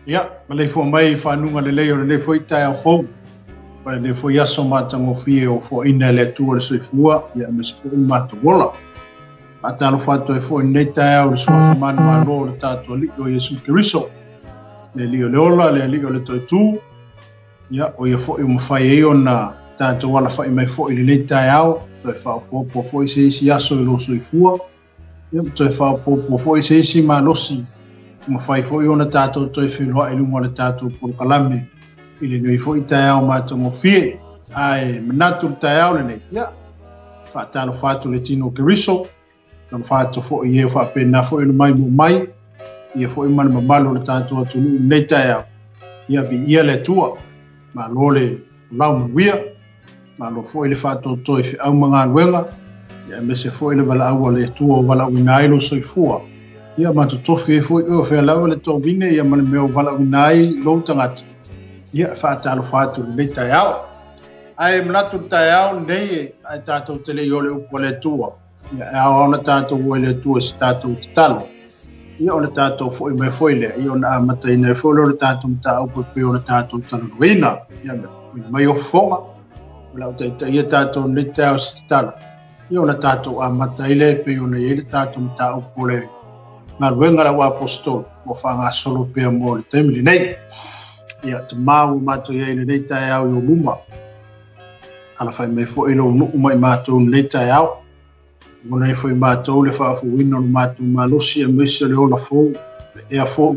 Ia, malei fo mai whanunga le leo le foi tai au fau. Pare le foi aso matango fie o fo ina le tua le soifua, ia me se fo mata wola. Atalo fato e fo nei tai au le sua manu malo le tato li o Yesu Keriso. Le lio le ola, le lio le toi tu. Ia, o ia fo i mawhai e ona tato wala whai mai fo i le nei tai au. Toi whao popo fo i se isi aso i lo soifua. Ia, toi whao popo fo i se isi ma losi. Ma fai foi ona tato toi whiloa e lunga le tato por kalame ili nui foi tai au matango fie ai manatu tai au le nei ia whaatalo whatu le tino Keriso tan whatu foi e whaapena foi no mai mo mai ia foi mana mamalo le tato atu nei tai au ia bi ia le tua ma lole lau mawia ma lo foi le whatu toi whi au mga luenga ia me se foi le wala aua le tua wala uinailo soifua ia matutofi e foi o fe lawa le tobine ia mane meo wala unai lo tangata ia whaatalo whatu le tai au ai mnatu tai au nei ai tātou tele i ole upo le tua ia e au ona tātou ue le tua si tātou talo ia ona tātou foi mai foi le ia ona amata ina e foi le tātou mta upo pe ona tātou talo ruina ia mai o fonga wala uta ia tātou le tai au si talo ia ona tātou amata ile pe ona ia le tātou mta upo le Galuega la Aposetolo mo 𝚌𝚙𝚢𝚛 pe mo le temili nei ia te mau mato ia ile nei tai au yo luma ala fai mai fo ilo no mai mato nei tai au mo nei foi mato le fa fu wino mato malosi e mese le ola fo e a fo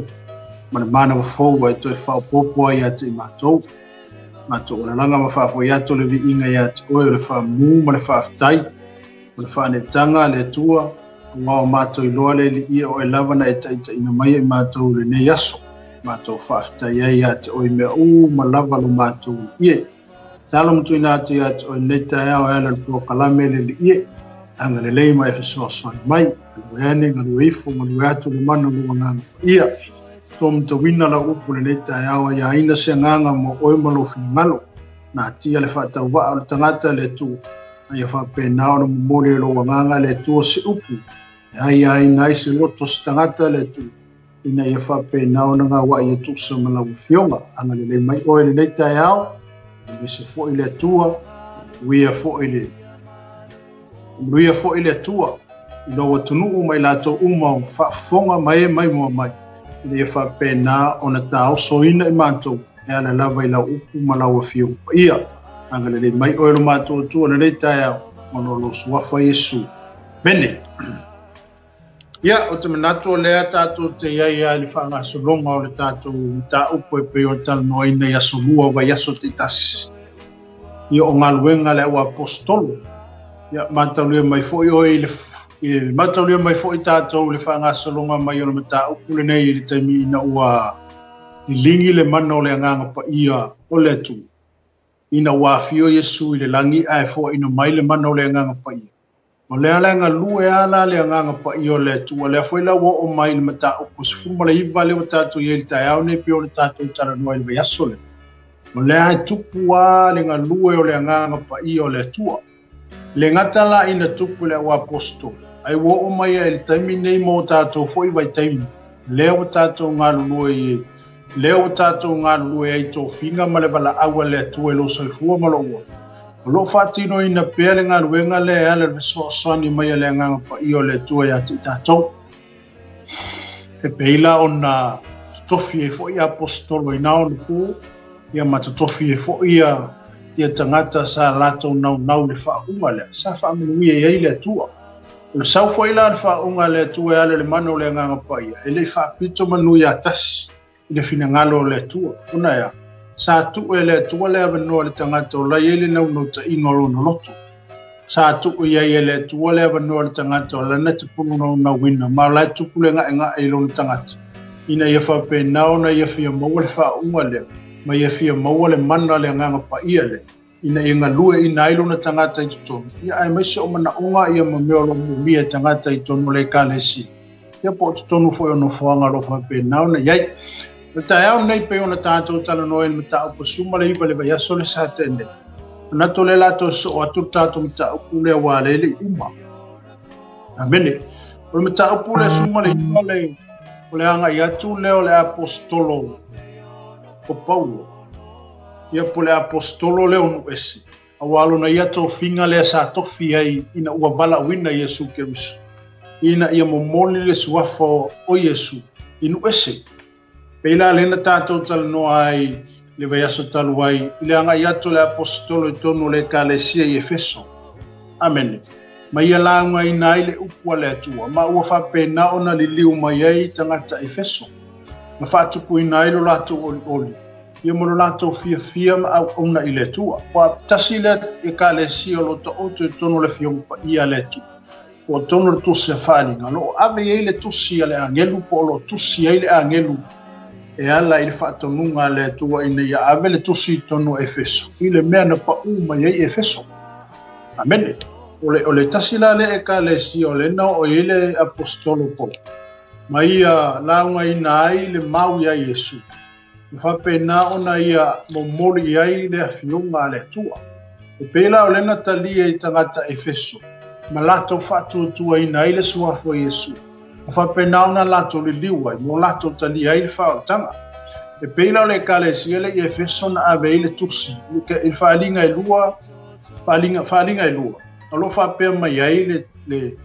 mana fo wa to fa popo ia te mato la langa ma fa fo ia to le vinga ia te o le fa mu ma le fa tai le fa ne tanga le tua Wao mato i loa le li ia o e lava na e taita ina mai e mato le ne yaso. Mato whaafta ia ia te oi mea ma lava lo mato ie. Talo mtu ina atu ia te oi neita ea o ela lupo kalame le li ie. Anga le leima e fisoa soani mai. Ngalu ene, ngalu eifo, ngalu atu le mana lua nganga ia. Tō mta wina la upu le neita ea o ia ina se nganga mo oi malo finingalo. Na tia le whaata uwa o le tangata le tu. Ia whapena o na momole lo nganga le tu se upu. Ai nai se loto se tangata le tu. Ina ia whapena o na ngā wai e tu sa malawu fionga. Anga le mai oe le nei tai au. Me se fo i le tua. Uia fo i le. Uia fo i le tua. Ina wa tunu mai lato uma o whafonga mai mua mai. Ina ia whapena o na tau soina i mantou. E ala lava i lau upu malawu fionga. Ia. Anga le mai oe lo mato tua na nei tai au. Mono lo suafa Yesu. Mene. Ia, o te manatu o lea tātou te iaia li whaangasolonga o le tātou ta upo e pe o tala noina i asolua wa yaso te tasi. Ia o Galuega le Aposetolo. Ia, mataulia mai fo i oi mataulia mai fo i tātou le whaangasolonga mai o le mata upo le nei i taimi ina ua i lingi le mana o le anganga pa ia o le tu. Ina ua fio Yesu i le langi ai fo ina mai le mana o le anganga pa ia. O le alanga lue ala le nganga pa i o le tu. O le foi la wo o mai le mata upo se fuma le hiva le o tātou i e tai au ne pe o le tātou tara noa i le yasole. O le ai tupu a le ngā lue o le nganga pa i o le tua. Le ngatala ina tupu le Aposetolo. Ai wo o mai e le taimi nei mo tātou foi vai taimi. Le o tātou ngā lue i e. Le o tātou ngā lue i tō finga ma le bala awa le tua e lo soifua ma lo ua. O lo whaatino ina pēr le Galuega le ala le soani mai le nganga pa i o le tua ia te tātou. E peila o na tofi e fo i Aposetolo i nao le pō. Ia mata tofi e fo ia tangata sa lato nau le whaunga le. Sa whaamului e ei le tua. O le sau fo i la le whaunga le tua e ala le mano le nganga pa ia. E le whaapito manui a tasi. I le fina ngalo le tua. Una ia. Sa tu e le tua le avanoa le tangata o lai ele nau no ta ingolo no loto. Sa tu e le tua le avanoa le tangata o lana te punu na wina. Ma lai tupu le nga e lo tangata. Ina ia whapena o na ia fia maua le whaunga le. Ma ia fia maua le mana le nganga pa ia le. Ina ia ngalue ina ilo na tangata i tutonu. Ia ai maise o mana onga ia mameo lo mumia tangata i tonu le ka le si. Ia po tutonu fo ono whaanga lo whapena o na iai. Le tai au nei pe ona tātou tala noe ni mata upo suma le iwa le vai aso le sa tene. Nato le lato so o atu tātou mata upo le awa le uma. Amene. O le mata upo le suma le iwa le o le anga i atu leo le apostolo o Paulo. Ia po le apostolo leo nu ese. Awalo na ia tō whinga lea sa tofi ai ina ua wala wina Yesu Kerusu. Ina ia momoli le suafo o Yesu inu ese. Peila lena tātou talanoa ai le vaiaso talu ai. Le anga i atu le apostolo i tonu le kalesia i Efeso. Amen. Ma ia launga i nai le upua le atua. Ma ua whapena ona li liu mai ai tangata Efeso. Ma whatupu i nai lo lato oli oli. Ia mo lo lato fia ma au ona i le atua. Wa tasi le e ka le sio lo ta oto i tono le fiongpa ia le atua. O tono le tusi a whalinga. Lo ave ei le tusi a le angelu po lo tusi ei le angelu. E ala i le whatonunga le atua ina ia ave le tusi i tono Efeso. I le mea na pa uma ei Efeso. Amen. O le tasila le e ka le si o le na o ele apostolo po. Ma ia launga i nai le mau ia Yesu. Whapena ona ia momoli ai le afionga le tua. E pela o lena talia i tangata Efeso. Ma lato whatu tua i nai le suafo Yesu. Whapena ona lato le liwai. Mo lato talia i le whaotanga. E pela o le ka le si ele i Efeso na ave i le tusi. I whalinga i lua. Whalinga i lua. Alo whapea mai ai le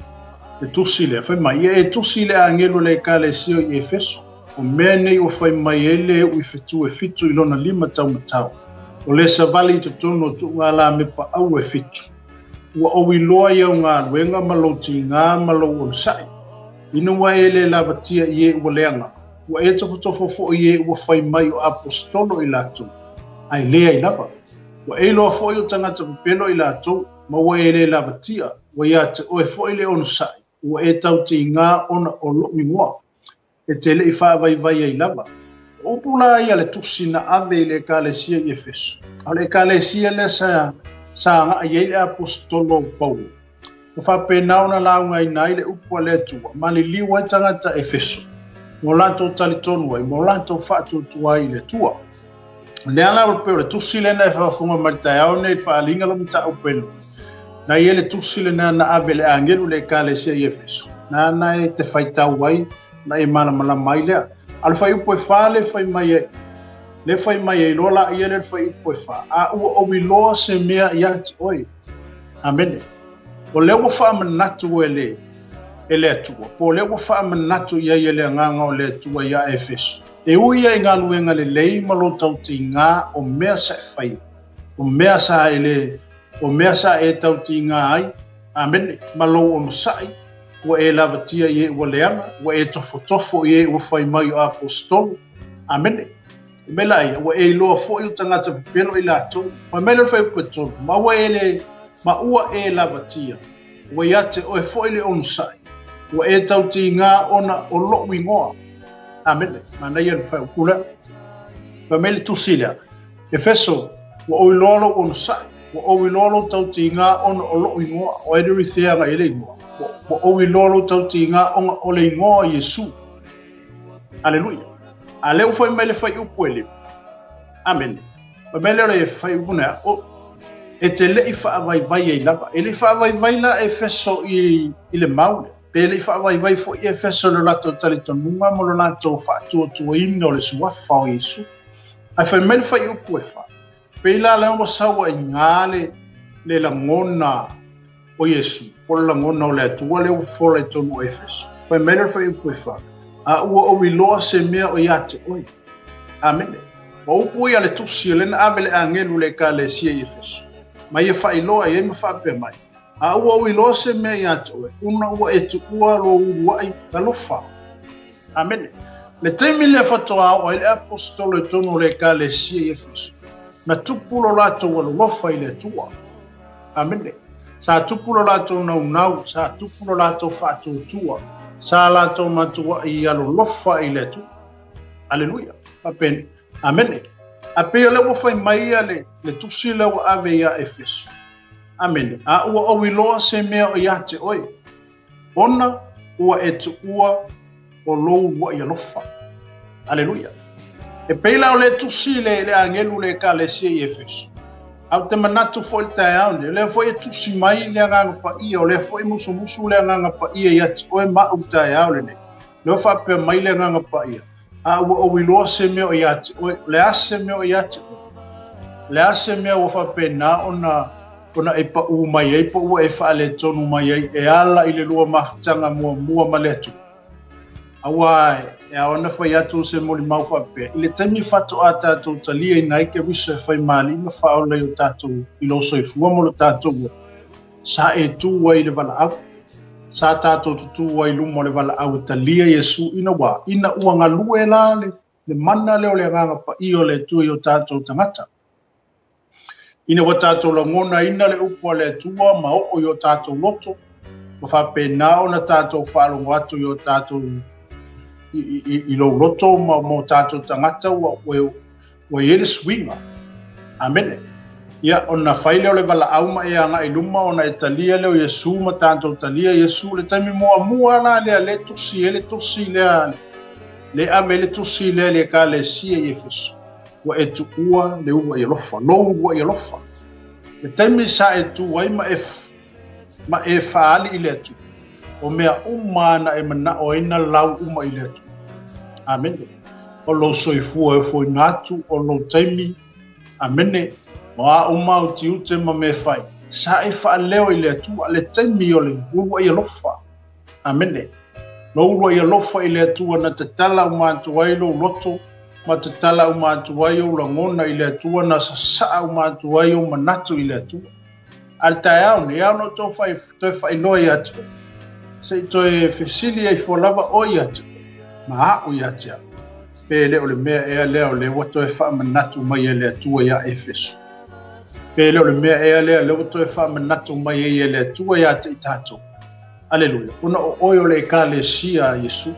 tusi le. Whai mai e tusi le angelo le ka le sio i Efeso. O mea nei o whai mai e le ui fitu e fitu i lona 5 tau matau. O le sa vali te tono tu ngā la me pa au e fitu. Ua owi loa iau ngā luenga malo ti ngā malo o sai. Inu wa e le lavatia i e ua leanga. Ua e tofo fo i e ua whai mai o apostolo i lato. Ai lea i lava. Ua e loa fo i o tangata pupelo i lato. Ma ua e le lavatia. Ua ia te oe fo i le ono sai. Ua e tau ti ngā ona o lo mi ngoa. E tele i whaavai ai lava. Upula ia le tusi na ave i le kalesia i Efeso. A le kalesia le sa ngā i le apostolo Paulo. O whapena ona launga i nai le upua le tua. Mali liwa i tangata Efeso. Mo lanto talitonu ai, mo lanto whatu tua i le tua. Le ana o peo le tusi le na e whaafunga maritai au nei whaalinga lo mita upelo. Na i le tusi le na ave le angelu le kalesia i Efeso. Na e te whaitau ai. Na e mana mai lea. Al fai upo e wha le fai mai e. Le fai mai e lola ia le fai upo e wha. A ua owi loa se mea i ati oi. Amen. O le ua wha manatu e le atua. Po le ua wha manatu ia i le nganga o le atua ia Efeso. E uia i ngā luenga le lei malo tau ti ngā o mea sa e whai. O mea sa e tau ti ngā ai. Amen. Malo o masai. Ua e lavatia i e ua leanga, ua e tofo i e ua whai mai o apostolo. Amene. Mela ia, ua e loa fo i o tangata pipelo i lato. Ma mele whai upetolo, ma ua e lavatia. Ua i ate o e fo i le onusai. Ua e tau ti ngā ona o lo wingoa. Amene. Ma nei anu whai upula. Ma mele tusilea. Efeso, ua o i lolo onusai. Ua o i lolo tau ti ngā ona o lo wingoa. O e duri theanga i le ingoa. Wa owi lolo tau ti ngā onga o le ingoa Yesu. Aleluia. A leo fai mai le fai upu ele. Amen. Wa mai leo le fai upu nea. E te le i whaavai e lava. E le whaavai la Efeso i le maule. Pe le i whaavai fo i Efeso le lato talitonunga mo le lato whaatua tua ina o le suafa o Yesu. Ai fai mai le fai upu e wha. Pe la leo mo sawa i ngā le langona o Yesu. Po la ngona o le atua le ufola i tonu Efeso. Fai mele fai upu e wha. A ua o wiloa se mea o iate oi. Amene. O upu i ale tusi o lena ave le angelu le ka le sia i Efeso. Ma ia wha iloa i ema whapea mai. A ua o wiloa se mea iate oi. Una ua e tu ua lo uai galofa. Amene. Le teimi le whatoa o le apostolo i tonu le ka le sia i Efeso. Na tupulo lato walo lofa i le tua. Amene. Sa tupulo lato nau, sa tupulo lato whātua, sa lato matua i alo lofa i letu. Aleluia. Apen. Amen. Apea le wafai mai le tusi le wa ave ia Efeso. Amen. A ua o wiloa se mea o iate oi. Ona ua e tu ua o lou wa i alofa. Aleluia. E peila o le tusi le angelu le ka le sia i Efeso. Au te manatu fo i tae aune, le fo i tusi mai le anganga pa ia, o le fo i musu le anganga pa ia i ati oe mau tae aune ne. lo fa pe mai le nga pa ia a o wilo se me o ia le ase me o ia le ase me o fa pe na ona e pa u mai e po e fa le tonu mai e ala i le lua mahtanga mua ma le tu awa e ona fa ia tu se mo li mau fa pe ile temi fatu ata tu talia ina ke wiso fa mali ma fa o le tatu i lo so fu mo lo tatu sa e tu wa ile bala au sa tatu tu wa ilu mo le bala au talia Yesu ina ua ngalue la le mana le o le nganga pa i o le tu i o tatu tangata ina wa tatu la ngona ina le upo le tua ma o yo tatu loto ma fa pe na ona tatu fa lo watu yo tatu i lo loto mo tatu tangata wa yele swinga amen ya ona faile o le bala au ma e anga iluma ona italia le Yesu ma tatu talia Yesu le tami mua la le tusi le amele tusi le ka le sia Yesu wa etu ua le ua i lofa lo ua i lofa le temi sa etu wai ma e faali i le atu o mea umana e mana o ina lau uma i le atu amen o lo soifua e foi natu o lo temi amen wa uma o tiute ma me fai sa e faaleo i le atu le temi o le ua i lofa amen lo ua i lofa i le atu na te tala umatu wai lo loto ma te tala o mātuai o la ngona i le atua na sa o mātuai o manatu i le atua. Al tae au ne au no tō whai loa i atua. Se i tō e whesilia i wholava o i atua. Ma a o i atua. Pe leo le mea ea leo le wato e wha manatu mai e le atua ia e whesu. Pe leo le mea ea leo le wato e wha manatu mai e le atua ia te i tātou. Aleluia. Una o oio le ka le sia Yesu.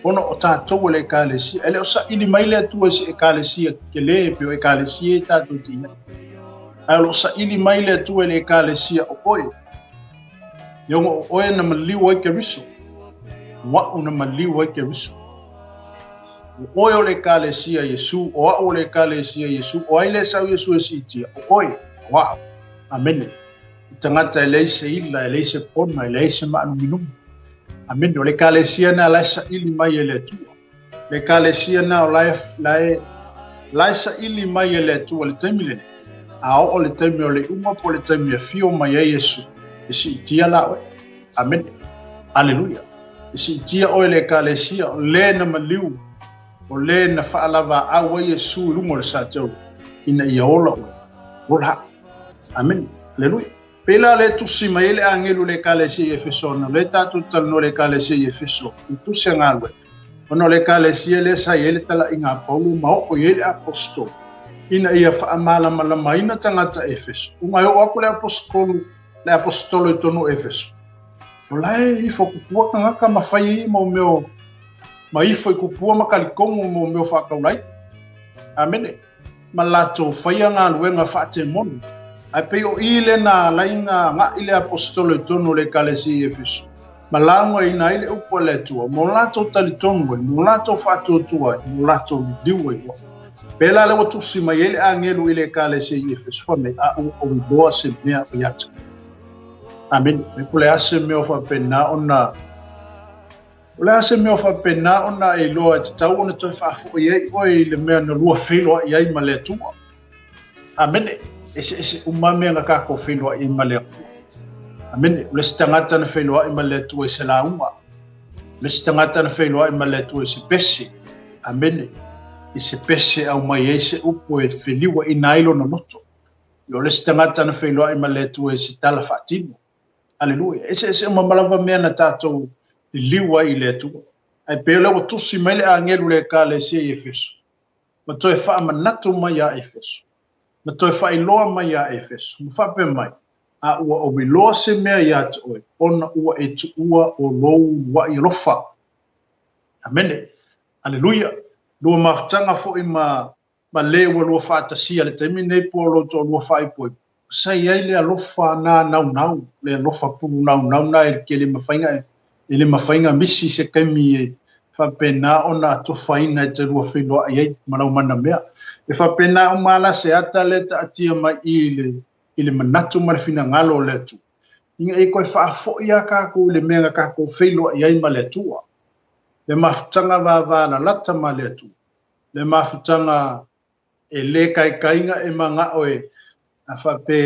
Ono o tātou le ekalesia, ele o sa ili mai le atua si ekalesia ke le pio ekalesia e tātou tina. Ele o sa ili mai le atua le ekalesia o oe. Iongo o oe na maliu ai ke riso. Wa'u na maliu ai ke riso. O oe o le ekalesia Yesu, o wa'u o le ekalesia Yesu, o ai le sau Yesu e si itia, o oe, wa'u. Amene. Tangata e leise ila, e leise pona, e leise maanu minumu. Amen. O le kalesia na laisa ili mai e le tua. Le kalesia na o laisa ili mai e le tua le taimi le. A o le taimi o le uma po le taimi e fio mai e Yesu. E si itia la oe. Amen. Aleluia. E si itia oe le kalesia o le na maliu. O le na whaalava awa Yesu lungo le satau. Ina ia ola oe. Ola. Amen. Aleluia. Pela le tusi mai le angelu le kalesia Efeso no le tatu tal no le kalesia Efeso tusi ngalwe ono le kalesia le sa ele tala inga Paulo mau o ele apostol ina ia fa amala malama ina tangata Efeso uma yo aku le apostolo tonu Efeso olai ifo kupua kanga mafai mo meu mai foi kupua makalikongo mo meu fa kaulai amen malato faya ngalwe nga fa temon ai pe o ile na lainga nga ile apostolo tonu le kalesi Efeso malango ina ile upo le tua mo lato talitongo mo lato fatu tua mo lato diwe pela le watu sima ile angelu ile kalesi Efeso fa me a o do se mea yat amen me pole ase me ofa pena ona ola ase me ofa pena ona e loa tau ona to fa fo ye o ile me no lua filo ye ma le tua amen ese umame nga ka ko filo i male amen le stangata na filo i male tu e selauma le stangata na filo i male tu e se pese amen ese pese au mai ese upo e filiwa i nailo no noto yo le stangata na filo i male tu e se tala fatino aleluia ese mamalava me na tato liwa i le tu ai pe le tu si mele angelu le ka le se Efeso ma to e fa manatu mai a Efeso na toi fai loa mai a Efeso, ma whape mai, a ua o wiloa se mea i atu oe, ona ua e tu ua o lou wa i rofa. Amene, aleluia, lua mahtanga fo i ma lewa lua whaatasia, le taimi nei po lo to lua whai poi. Sai ai le alofa na nau, le alofa pulu nau na e ke le mawhainga misi se kaimi e whape na ona to whaina e te lua whiloa i ei, manau mana mea. E whapena o mala se ata le ta atia mai i le manatu marifina ngalo le tu. Inga e koe whaafo ia kako le mea kako whiloa i ai ma le tua. le mafutanga vava lata ma le atu le mafutanga e le kainga e manga oe a whape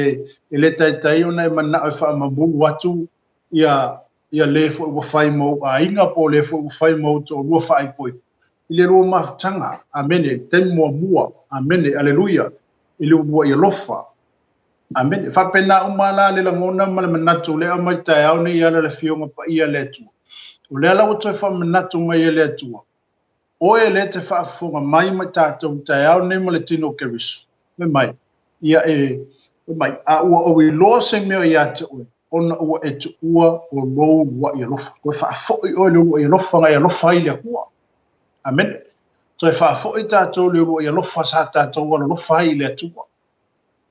e le taitai ona e mana oe wha mamu watu ia le fo ua whai mau a inga po le fo ua whai mau to rua whai poi i le rua mafutanga amene te mua amene aleluia i le ua ia lofa amene whape na umala le langona ma le manatu le amai tai au ni ala le fionga pa ia le atua o le ala uto e wha manatu mai le atua oe le te whaafonga mai tātou tai au ne ma le tino keriso me mai ia mai a ua o i loa se mea i ate oe ona ua e tu ua o lou ua i alofa koe whaafoi oe le ua i alofa ngai alofa i le kua amen so e whaafoi tātou le ua i alofa sa tātou alofa i le atua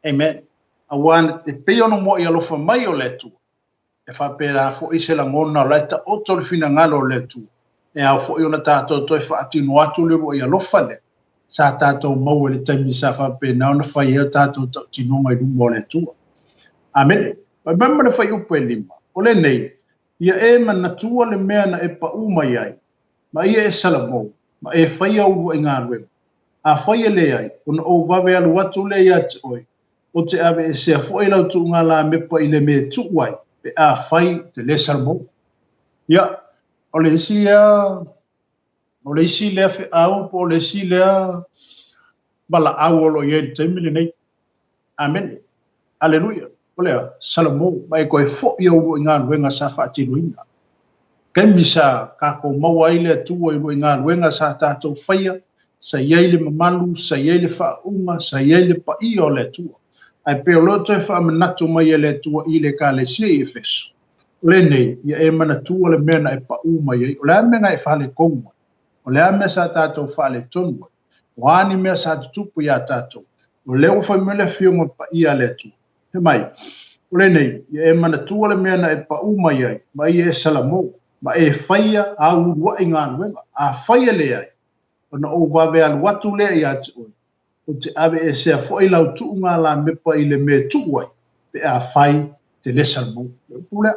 amen a wana te peono mo i alofa mai o le atua e whapera fo i se langona o laita o tolu fina ngalo o le atua e au fo i ona tātou toi whaatino atu le ua i alofa le sa tātou mau le taimi sa whapena ona whai eo tātou tinonga i lumo o le atua amen ma mama le whai upo e lima o le nei ia e manatua le mea na e pa umai ai ma ia e salamo ma e whai au i ngā ruenga a whai e le ai ona o wawe alu atu le ia te oi o te ave e sea fo e lau tu ngā la mepa i le me tu wai pe a whai te le salamo ia o le isi lea fe au po le isi lea bala au o lo ie te mili nei amen aleluia o lea salamo mai koe fo i au i ngā ruenga sa whaatiruinga Kemisa kako maua ile atua i rua i ngā ruenga sa tātou whaia, sa iei le mamalu, sa iei le whaunga, sa iei le pa i o le atua. Ai peo loto e whaamanatu mai e le atua i le ka le sia i e feso. Le nei, ia e manatua le mena e pa umai ei, o le amenga e whale konga, o le ame sa tātou whale tonua, o ani mea sa tutupu ia tātou, o leo whaimele whionga pa i a le atua. He mai, o le nei, ia e manatua le mena e pa umai ei, mai e salamo, ma e whaia a urua i ngā nuenga, a whaia le ai, o na o wawe alu watu le i ati oi, o te ave e sea fo i lau tuu ngā la mepa i le me tuu ai, pe a whai te le salmo. Pulea,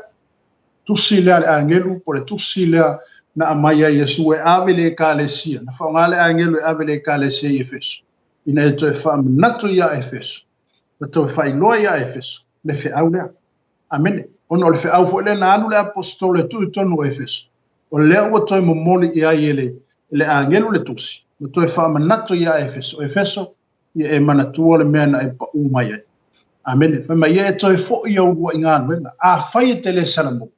tusi lea le angelu, po le tusi lea na amaya Yesu e ave le ka le sia, na whao ngā le angelu e ave le ka le sia i Efeso, ina e toi wha manatu ia Efeso, na toi whai loa ia Efeso, le whi au lea, amene. Ono le whaau fo ele na anu le apostolo e tui tonu o Efeso. O lea ua toi momoli i ai ele angelu le tusi. Ma toi wha manatu i a Efeso. Efeso ia e manatua le mea na e pa umai ai. Amene. Whama ia e toi fo i au rua i ngā nuenga. A whai e te le salamo.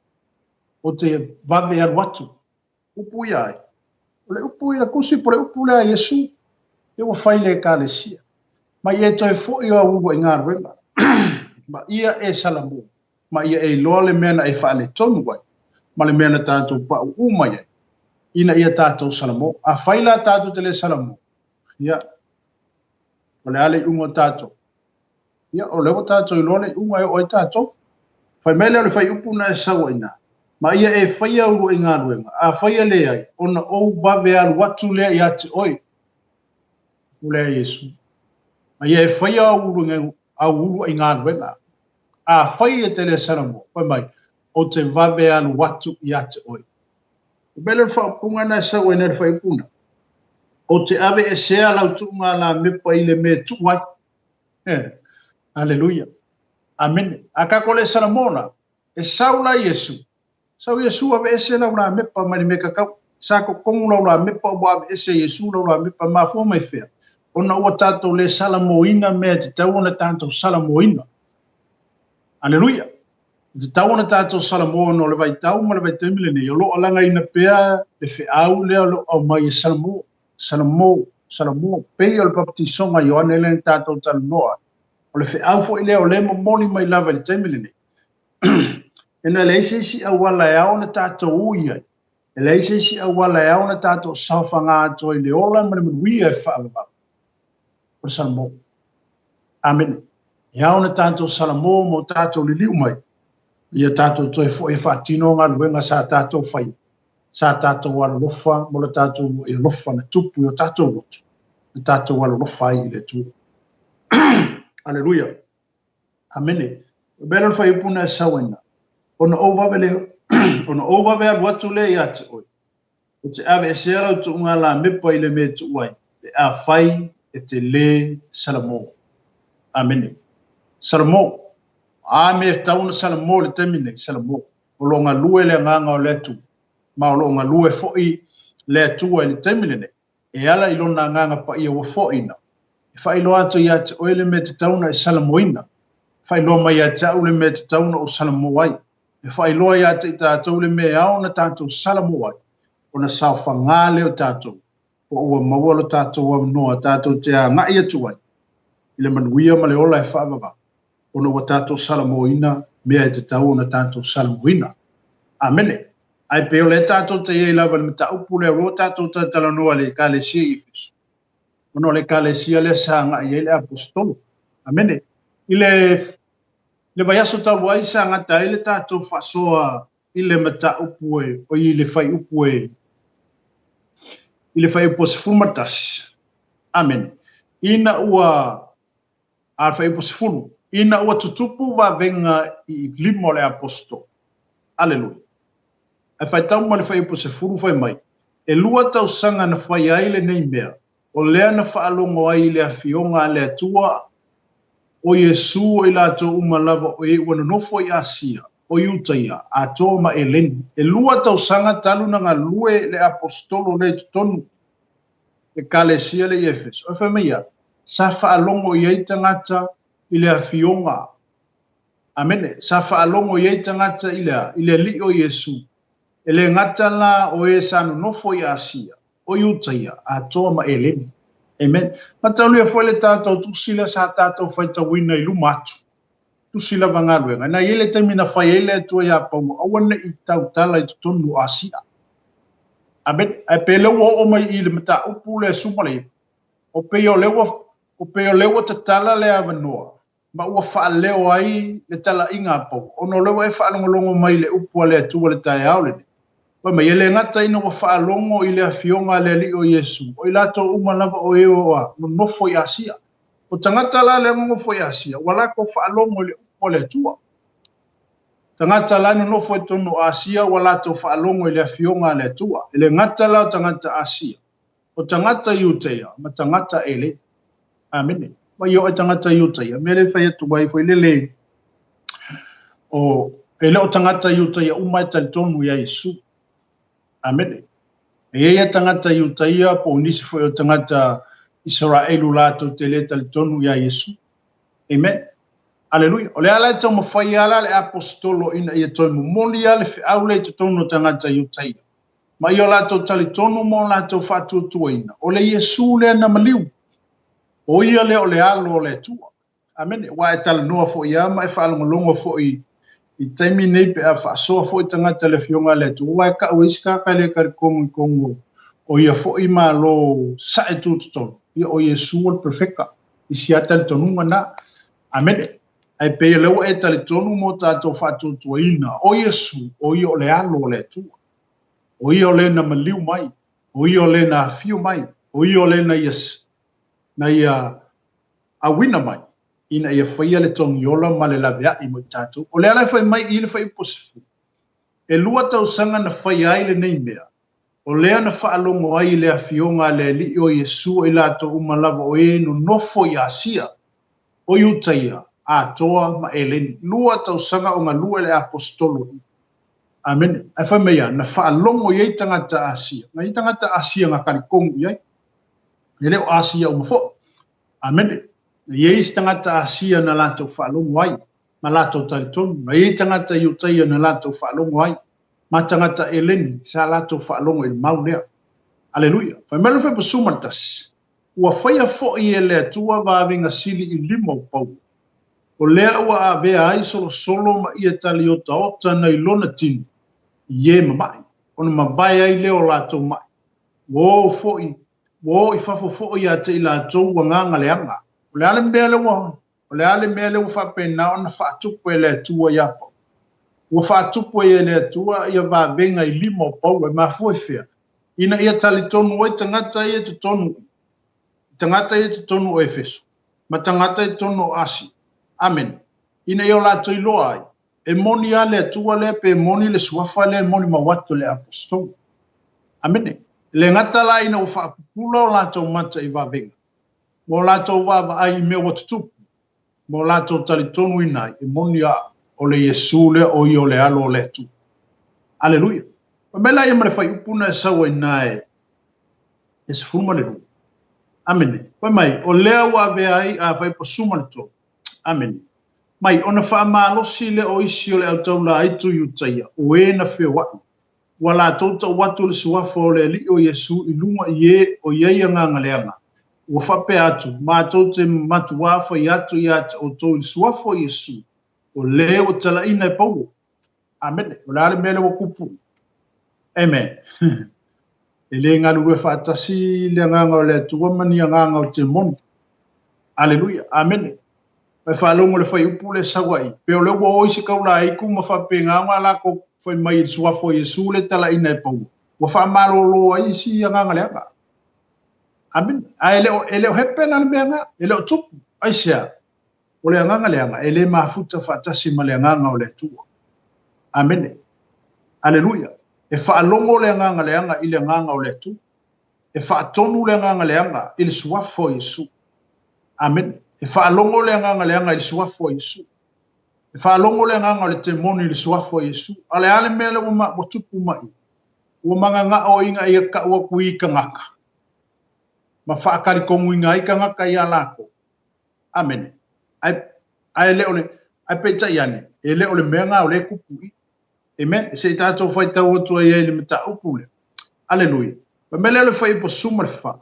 O te vave al watu. Upu i ai. O le upu i la kusi po le upu le a Yesu. E ua whai le ka le sia. Ma ia e toi fo i au rua i ngā nuenga. Ma ia e salamo. Ma ia e loa le mea na e whaale tonu wai, ma le mea na tātou pa umai ai, ina ia tātou salamo, a whaila tātou te le salamo, ia, o le ale unga tātou, ia, o lewa tātou i loa le unga e oi tātou, whai mele o le whai upu na e sawa ina, ma ia e whaia uro i ngā ruenga, a whaia le ai, ona ou wawe alu watu lea i ati oi, o lea Yesu, ma ia e whaia uro i ngā ruenga, a whai e te le salamo, pai mai, o te wawe alu watu i ate oi. O bele whaapunga na sa oi nere whaipuna. O te ave e sea lau tunga la mepa i le me tuwai. Aleluia. Amen. A kako le salamona, e saula Yesu. Sau Yesu ave e sea lau la mepa mai me kakau. Sako kongu lau la mepa o ave e sea Yesu lau la mepa mafua mai whea. Ona ua tātou le salamoina mea te tau ona tātou salamoina. Aleluia. Te tau na tātou salamo no le vai tau ma le vai temile ne. Olo alanga ina pea le whiau lea lo au mai e salamo. Salamo. Pei o le baptisonga Ioane le tātou tala noa. O le whiau fo i lea o le momoli mai lava le temile ne. Ena le isi au wala e au na tātou ui ai. E le isi au wala e au na tātou sauwhanga ato i le ola ma le manuia e whaavava. O le salamo. Amen. Ia ona tātou salamo mo tātou li liu mai. Ia tātou toi fo e whaatino ngā luenga sa tātou whai. Sa tātou wala lofa, mo le tātou e lofa na tupu i o tātou rotu. Na tātou wala lofa i le tu. Aleluia. Amene. Bela whai upuna e sawena. Ona owawe le, ona owawe al watu le i ate oi. o te ave se ala tu nga la me pa ile me tu wai e a fai e te le salamo amene salamo a me tauna salamo le temine salamo o lo nga lue le nganga o le tu ma o lo nga lue foi le tu le temine ne e ala ilo na nganga pa ia wo foi na e fai lo atu ia te oile me te tauna e salamoina fai lo mai ia te aule me te tauna o salamo wai e fai lo ia te tātou le me au na tātou salamo wai ona sa fangale o tatou o ua maua lo tatou wa noa tatou te a ngai atu ai ile manuia ma le ola e whaavava ona ua tatou salamoina mea e te tau ona tatou salamoina amene ai pe o le tatou te iei lava le mata upu le ro tatou te talanoa le kalesia i fisu ona le kalesia le sa ngai e le apostolo amene ile le vai aso tau ai sa ngata ele tatou whasoa ile mata upu e o i le fai upu e ile fai upu se fumatas amen ina ua a fai upu se fulu ina ua tutupu va venga i limo le apostol aleluia a fai tau ma le fai upu se fulu fai mai e lua tau sanga na fai aile nei mea o lea na whaalongo ai le afionga le atua o Yesu i lato umalava o e wana nofo i Asia o Utaia a toa ma eleni e lua tau sanga talu na ngā lue le apostolo le tutonu e kalesia le Efes o whamea sa whaalongo i ei tangata i le afionga amene sa whaalongo i ei tangata i le li o Yesu e le ngata la o e sanu nofo i Asia o Utaia a toa ma eleni amen. Matalu e foi le tātou tu sila sa tātou fai tawina i lumatu. Tu sila vangaluenga. Na ele termina fai ele atua ia paumo. Awane i tau tala i tutonu Asia. Amen. E pe lewa o mai i le mata upu le sumale. O pe o lewa te tala le avanoa. Ma ua faa leo ai le tala inga pau. Ono lewa e faa longo mai le upu le atua le tae aulene. Ma ele ngata ina wa whaalongo i le afionga le li o Yesu. O i lato umalava o eo a nofo i Asia. O tangata la le nofo i Asia. Wala ko whaalongo le upo le tua. Tangata la nofo i tono Asia. Wala to whaalongo i le afionga le tua. Ele ngata la o tangata Asia. O tangata Utaia. Ma tangata ele. Amene. Ma yo o tangata Utaia. Mele whai atu wai fo ilele. O ele o tangata Utaia umai tali tonu ya Yesu. Amen. E ia tangata Utaia po nisi foi o tangata Israelu lato te le tali tonu ia Yesu. Amen. Aleluia. O le ala e tau mawhai ala le apostolo ina ia toi mumoli ale fe au le te tonu tangata Utaia. Ma ia lato tali tonu mo lato whatu tuaina. O le Yesu le na maliu. O ia le o le alo o le tua. Amen. Wa e tala noa fo ia ma e whaalongolongo fo i taimi nei pe a whaasoa fo i tangata le fionga le tu. Wai ka uisi ka le kari kongo o ia fo i maa lo sa e tututon. Ia o Yesu o perfecta. I si ata le tonunga na. Amene. Ai pe ia lewa e tali tonu mo tato whatutua ina. O Yesu o ia o le alo le tu. O ia o le na maliu mai. O ia o le na fio mai. O ia o le na ia awina mai. Ina ia whaia le tong yola ma le lavea i mo tātou. O le ala whai mai i le whai posifu. E lua tau sanga na whai ai le nei mea. O lea na whaalongo ai le afionga le li o Yesu i lato umalava o e no nofo i Asia. O Utaia a toa ma eleni. Lua tau sanga o ngā lua le apostolo. Amen. E whai mea na whaalongo i tangata Asia. Na i tangata Asia ngā karikongu iai. E leo Asia o mafo. Amen. Iei tangata Asia na lato whaalongo ai, ma lato taritonu. Na iei tangata Utaia na lato whaalongo ai, ma tangata eleni sa lato whaalongo i mau lea. Aleluia. Whai melu whai pasumatas. Ua whaia fo i e lea tua vāwenga sili i limo pau. O lea ua a vea ai solo ma ia tali ota na ilona tinu. Ie mamai. Ona ma vai ai leo lato mai. Wo i fafo fo i a te i lato wanganga leanga. O le ale mea le ua whapena o na whaatupu e le atua i apa. Ua whaatupu e le atua ia vāwenga i limo pau e mafua whea. Ina ia tali tonu oi tangata ia te tonu. Tangata ia te tonu o Efeso. Ma tangata ia te tonu o Asi. Amen. Ina ia o lato i loa ai. E moni a le atua le pe moni le suafa le moni mawatu le apostol. Amene. Le ngata la ina o whaapupula o lātou mata I Vaega. Mo lātou wāwa ai mea watutupu. Mo lātou talitonu ina I moni a o le Yesu le o I o le alo o le tu. Aleluia. Pa mela ia mare whai upuna e sawa ina e sifuma le ru. Amene. Pa mai, o lea wa vea ai a whai pasuma le tō. Amene. Mai, ona wha amalosi le o isi o le au tau la aitu 𝚗𝚜𝚣𝚎. O e na whea wai. Wa la tauta watu le suafa o le li o Yesu I lunga I o iei anga leanga. Wa whape atu, ma te matu wafa I atu I atu o tau I suafa o Yesu. O le o tala ina e pau. Amen. O le mele wa kupu. Amen. E le nganu we whaatasi le nganga o le tuamani nganga o te monu. Aleluia. Amen. Mai whaalongo le whai upu le sawai. Pe o le wa oisi kaula aiku ma whape nganga lako foi mai suafo Yesu le tala ina e pau. Wa fa malolo ai si nga leanga. Amen. Ai ele o hepe na leanga, ele o tupu ai sia. O le nga leanga, ele mafuta fa tasi ma le nga o le tua. Amen. Alleluia. E fa longo le nga leanga I le nga o le tu. E fa tonu le nga leanga I le suafo Yesu. Amen. E fa longo le nga leanga I le suafo Yesu. E whaalongo le nganga le te moni le suafo Yesu. Ale ale mele o ma tupu mai. O manga nga o inga I ka ua kui ka ngaka. Ma whaakari kongu inga I ka ngaka I alako. Amen. Ai le ole, ai peita iane. E le ole menga o le kupu I. Amen. Se tato whai tau otua I le mata upu le. Aleluia. Pa mele le whai po suma le wha.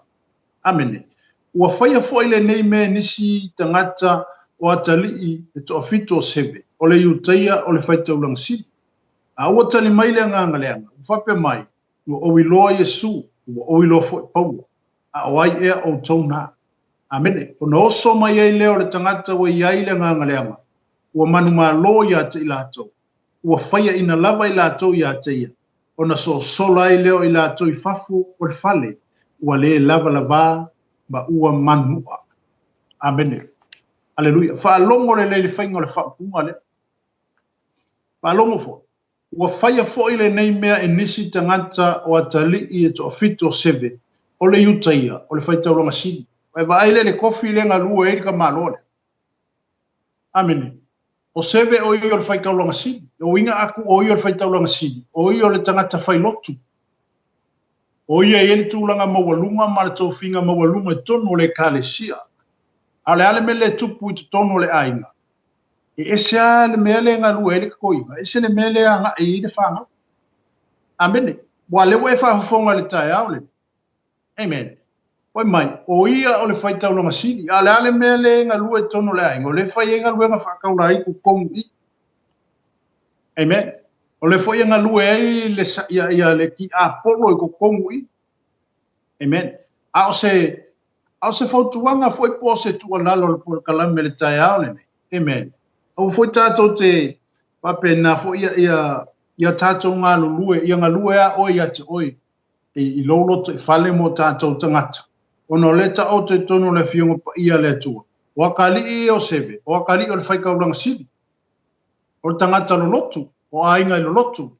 Amen. Ua whai a whai le nei me nisi tangata o atali'i e 𝚜𝚜𝚅𝚡 o le 𝚘𝚜𝚜𝚎 o le 𝚘𝚜𝚙𝚢𝚑. A ua tali mai le nganga leanga, whape mai, ua o iloa Yesu, ua o iloa fo paua, a o ai ea o tauna. Amene, o na oso mai ei leo le tangata wa iai le nganga leanga, ua manu malo ia te I lātou, ua whaia ina lava I lātou ia te ia, o na so sola ai leo I lātou I fafu o le fale, ua le lava lava, ba ua manua. Amene. Aleluia. Whaalongo le le whainga le whaapunga le. Whaalongo fo. Ua whaia fo I le nei mea e nisi tangata o atali'i e 𝚜𝚜𝚅𝚡 o le 𝚘𝚜𝚎 o le whaitauronga sini. Wai waile le kofi le ngā lua e ka malole. Amen. O seve o I o le whaitauronga sini. O inga aku o I o le whaitauronga sini. O I o le tangata whailotu. O ia e le tūlanga mawalunga ma le tau whinga mawalunga e tono le kālesia. Ale ale mele tupu I tono le ainga. E ese ale mele nga lua ele koinga. Ese le mele nga I le whanga. Amene. Wa le wai whafonga le tai au le. Amen. Wai mai. O ia o le whaitaulonga sini. Ale ale mele nga lua tono le ainga. O le whai nga lua nga whakaura I ku kongu I. Amen. O le whai nga lua I le ki apolo I ku kongu I. Amen. A o se fautuanga foi po se tua lalo le por kalame le tai au le. Amen. O foi tato te pape na foi ia tato ngā lulue, ia ngā lue a oi ate oi. I lolo te fale mo tato tangata. Ono leta o te tono le fionga pa ia le tua. O akali I o seve, o akali o le whaikauranga siri. O le tangata lo lotu, o ainga lo lotu.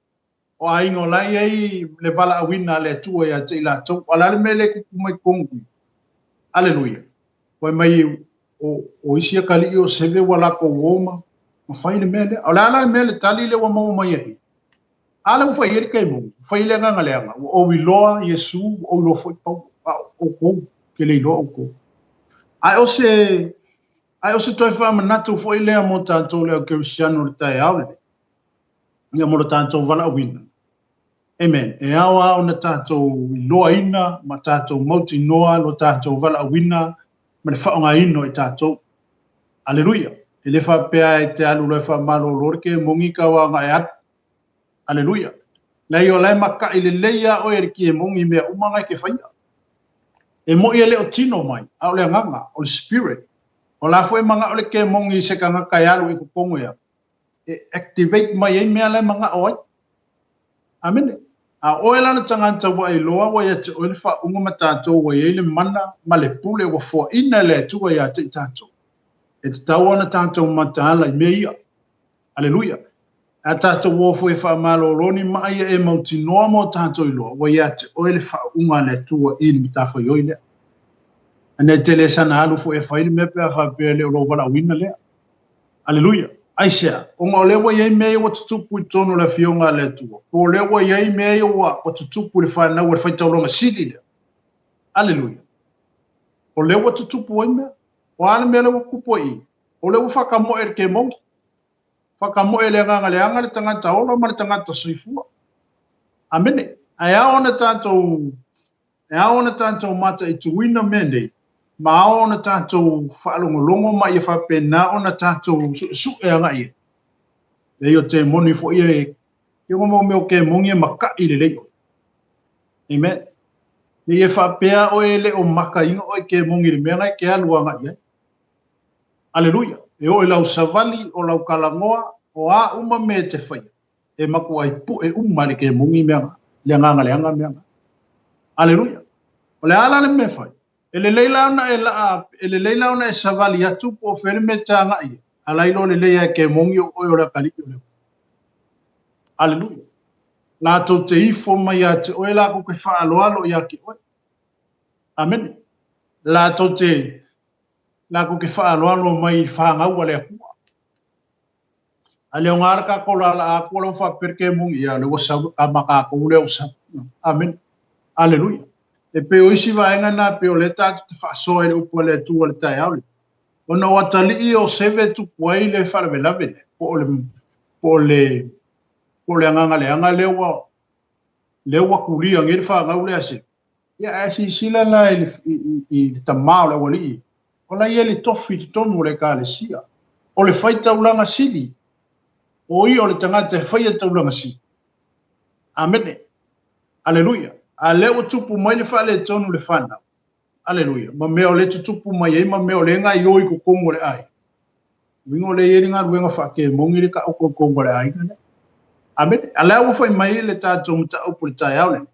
O ainga o lai ei le bala awina le tua ia te ila tau. Alale mele kukumai kongu. Aleluia. Wai mai o isi akali I o seve wala ko woma. Ma whai le mele. O le ala le mele tali le wa mau mai ei. Ala whai eri kai mo. Whai le nganga leanga. O iloa Yesu o iloa fwoi pau. O kou. Ke le iloa o kou. Ai o se toi wha manatu fwoi lea mo tātou leo Kirisiano le tai au le. Ia mo le tātou wala wina. Amen. E awa o na tātou iloa ina, ma tātou mauti noa, lo tātou wala wina, ma le whaonga ino e tātou. Aleluia. E le whapea e te alu le wha malo lorke, mongi ka wanga e atu. Aleluia. Lei o lai maka I le leia o e ki e mongi mea umanga ke whaia. E mo I le o tino mai, au le nganga, o le spirit. O la fwe manga o le ke mongi se ka ngaka e alu I kukongo ia. E activate mai e mea le manga oi. Amen. A oela na tangata wa I loa wa ia te oele wha unga ma tātou wa ia le mana ma le pule wa fua ina le tua ia te tātou. E te taua na tātou mataala I mea ia. Aleluia. a tātou wōfu e whamaloloni mai e mauti noa mo tātou iloa, wa ia te oele whaunga le tua in mi tāwha ioi lea. Ane te le sana alu fu e whaini mepe a whapea le uro wala wina lea. Aleluia. Aisea, o ngā lewa iei mea wa tutupu I tono le fionga le tua. O lewa iei mea wa tutupu le whanau e whaitaulonga sili lea. Aleluia. O lewa tutupu oi mea. O ale mea lewa kupo I. O lewa whakamoe e ke mongi. Whakamoe le nganga le tangata ola ma le tangata suifua. Amene. Ai aona tātou mata I tuwina mene. Ma aona tātou whaalongolongo ma I whapena ona tātou su e anga I. Leo te moni fo I e ngomo meo ke mongi e maka I le leo. Amen. Ni e whapea o e leo maka inga o ke mongi le mea ngai ke aluanga I. Aleluia. E o lau savali o lau kalangoa o a uma me te whai. E maku ai pu e umari ke mungi meanga. Leanga meanga. Aleluia. O le ala le me whai. E le leila ona e savali atu po where me tanga I. Alailo le leia ke mungi o oi o la kali o leo. Aleluia. La tau te ifo mai ate o e la ko ke whaaloalo I aki oi. Amen. La tau te la ko ke whaaloalo mai whaangau ale akua. Ale ngara ka kola la ko lo fa perke mungi ya le wasa amaka ko le wasa. Amen. Aleluia. E pe o isi vaenga na pe o le tatu te fa so e upo le tu le tai aule. Ona watali I o seve tu kwai le fa le lave po le nganga le wa kuli ngir fa ngau le ase. Ya asi sila la I tamau le wali. Ola ye le tofi tonu le ka le sia. O le faita ulanga sili. O I o le tangata whaia tauranga si. Amen. Aleluia. A leo tupu mai le whale tonu le whanau. Aleluia. Ma meo le tupu mai e ma meo le ngai oi ko kongo le ai. Wingo le yeri ngā ruenga whake mongi le ka o ko kongo le ai. Amen. A leo whai mai le tātou muta upu le tai aule.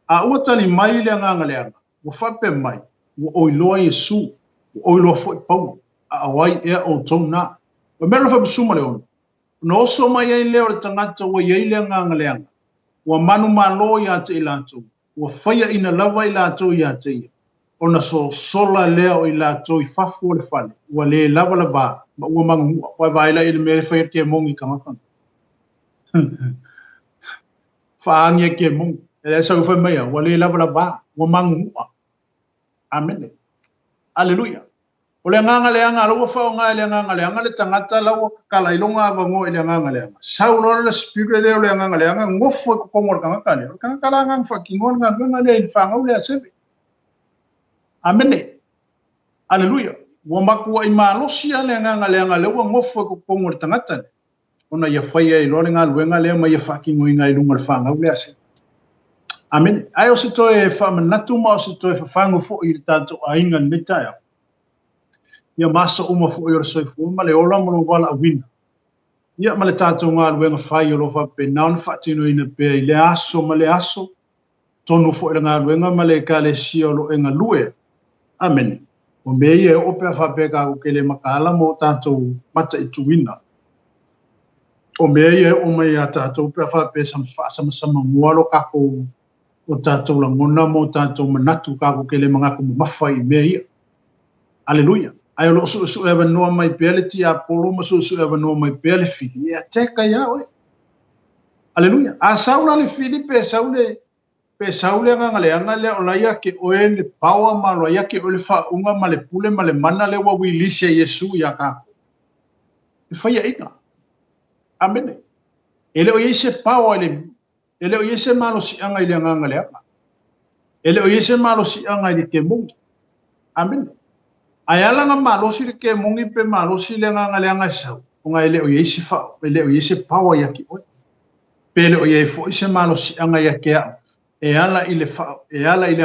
A uatani mai le nganga le anga. Wa whape mai. Wa oi loa Yesu. Wa oi loa fwoi pau. A awai ea o tonu nā. Wa mero whape suma le ono. No so mai ai leo le tangata wa iei le nganga leanga. Wa manu malo ia te ilato. Wa whaia ina lava ilato ia te ia. Ona so sola leo ilato I fafu le whale. Wa le lava lava. Ma ua mangu. Wa vaila ili mele whaia ke mongi kangakan. Whaangia ke mongi. Ele sa uwhai mea. Wa le lava lava. Wa mangu. Amen. Aleluia. O le nganga leanga lo fa nga le nganga leanga le tangata la o kala ilonga ba ngo le nganga leanga saulo le spirit le nganga leanga ngofo ko ngor kanga kale kanga kala nga fa kingon nga nga le fa nga le sebe. Amen. Aleluia. Wa maku I malo sia le nganga leanga le ngofo ko ngor tangata ona ia faia I lo nga luenga le ma ia fa kingo nga ilunga le fa nga le sebe. Amen. Ai o se to e fa manatu ma o se to e fa fango fo I tato ainga neta ia masa uma fo I soifua ma le ola mo wala awina. Ia ma le tātou ngā luenga whai o lofa pe nauna whaatino ina pe I le aso ma le aso. Tonu fo I ngā luenga ma le ka le sia o lo enga lue. Amen. O mea ia ope a whape ka ko ke le makaala mo tātou mata I tuwina. O mea ia o mai a tātou pe a whape sama mualo kako o tātou langona mo tātou manatu kako ke le mga kumu mawhai mea ia. Aleluia. Ai lo su eva no mai pele ti apolo ma su eva no mai pele fili e teka ya oi. Aleluia. A sauna le fili pe saule nga ngale ola ya ke oele power ma lo ya ke ole fa unga ma le pule ma le mana le wa wilisia Yesu ya ka. E fa ya ina. Amen. Ele o yese power ele o yese malo si anga ile nga ngale. Ele o yese malo si anga ile ke mungi. Amen. Ayala nga malosi le ke mongi pe malosi le nga ngaleanga sau. Nga ele o yesi fa, ele o yesi power yaki oi. Pele o ye fo ise malosi anga yake a. E ala ile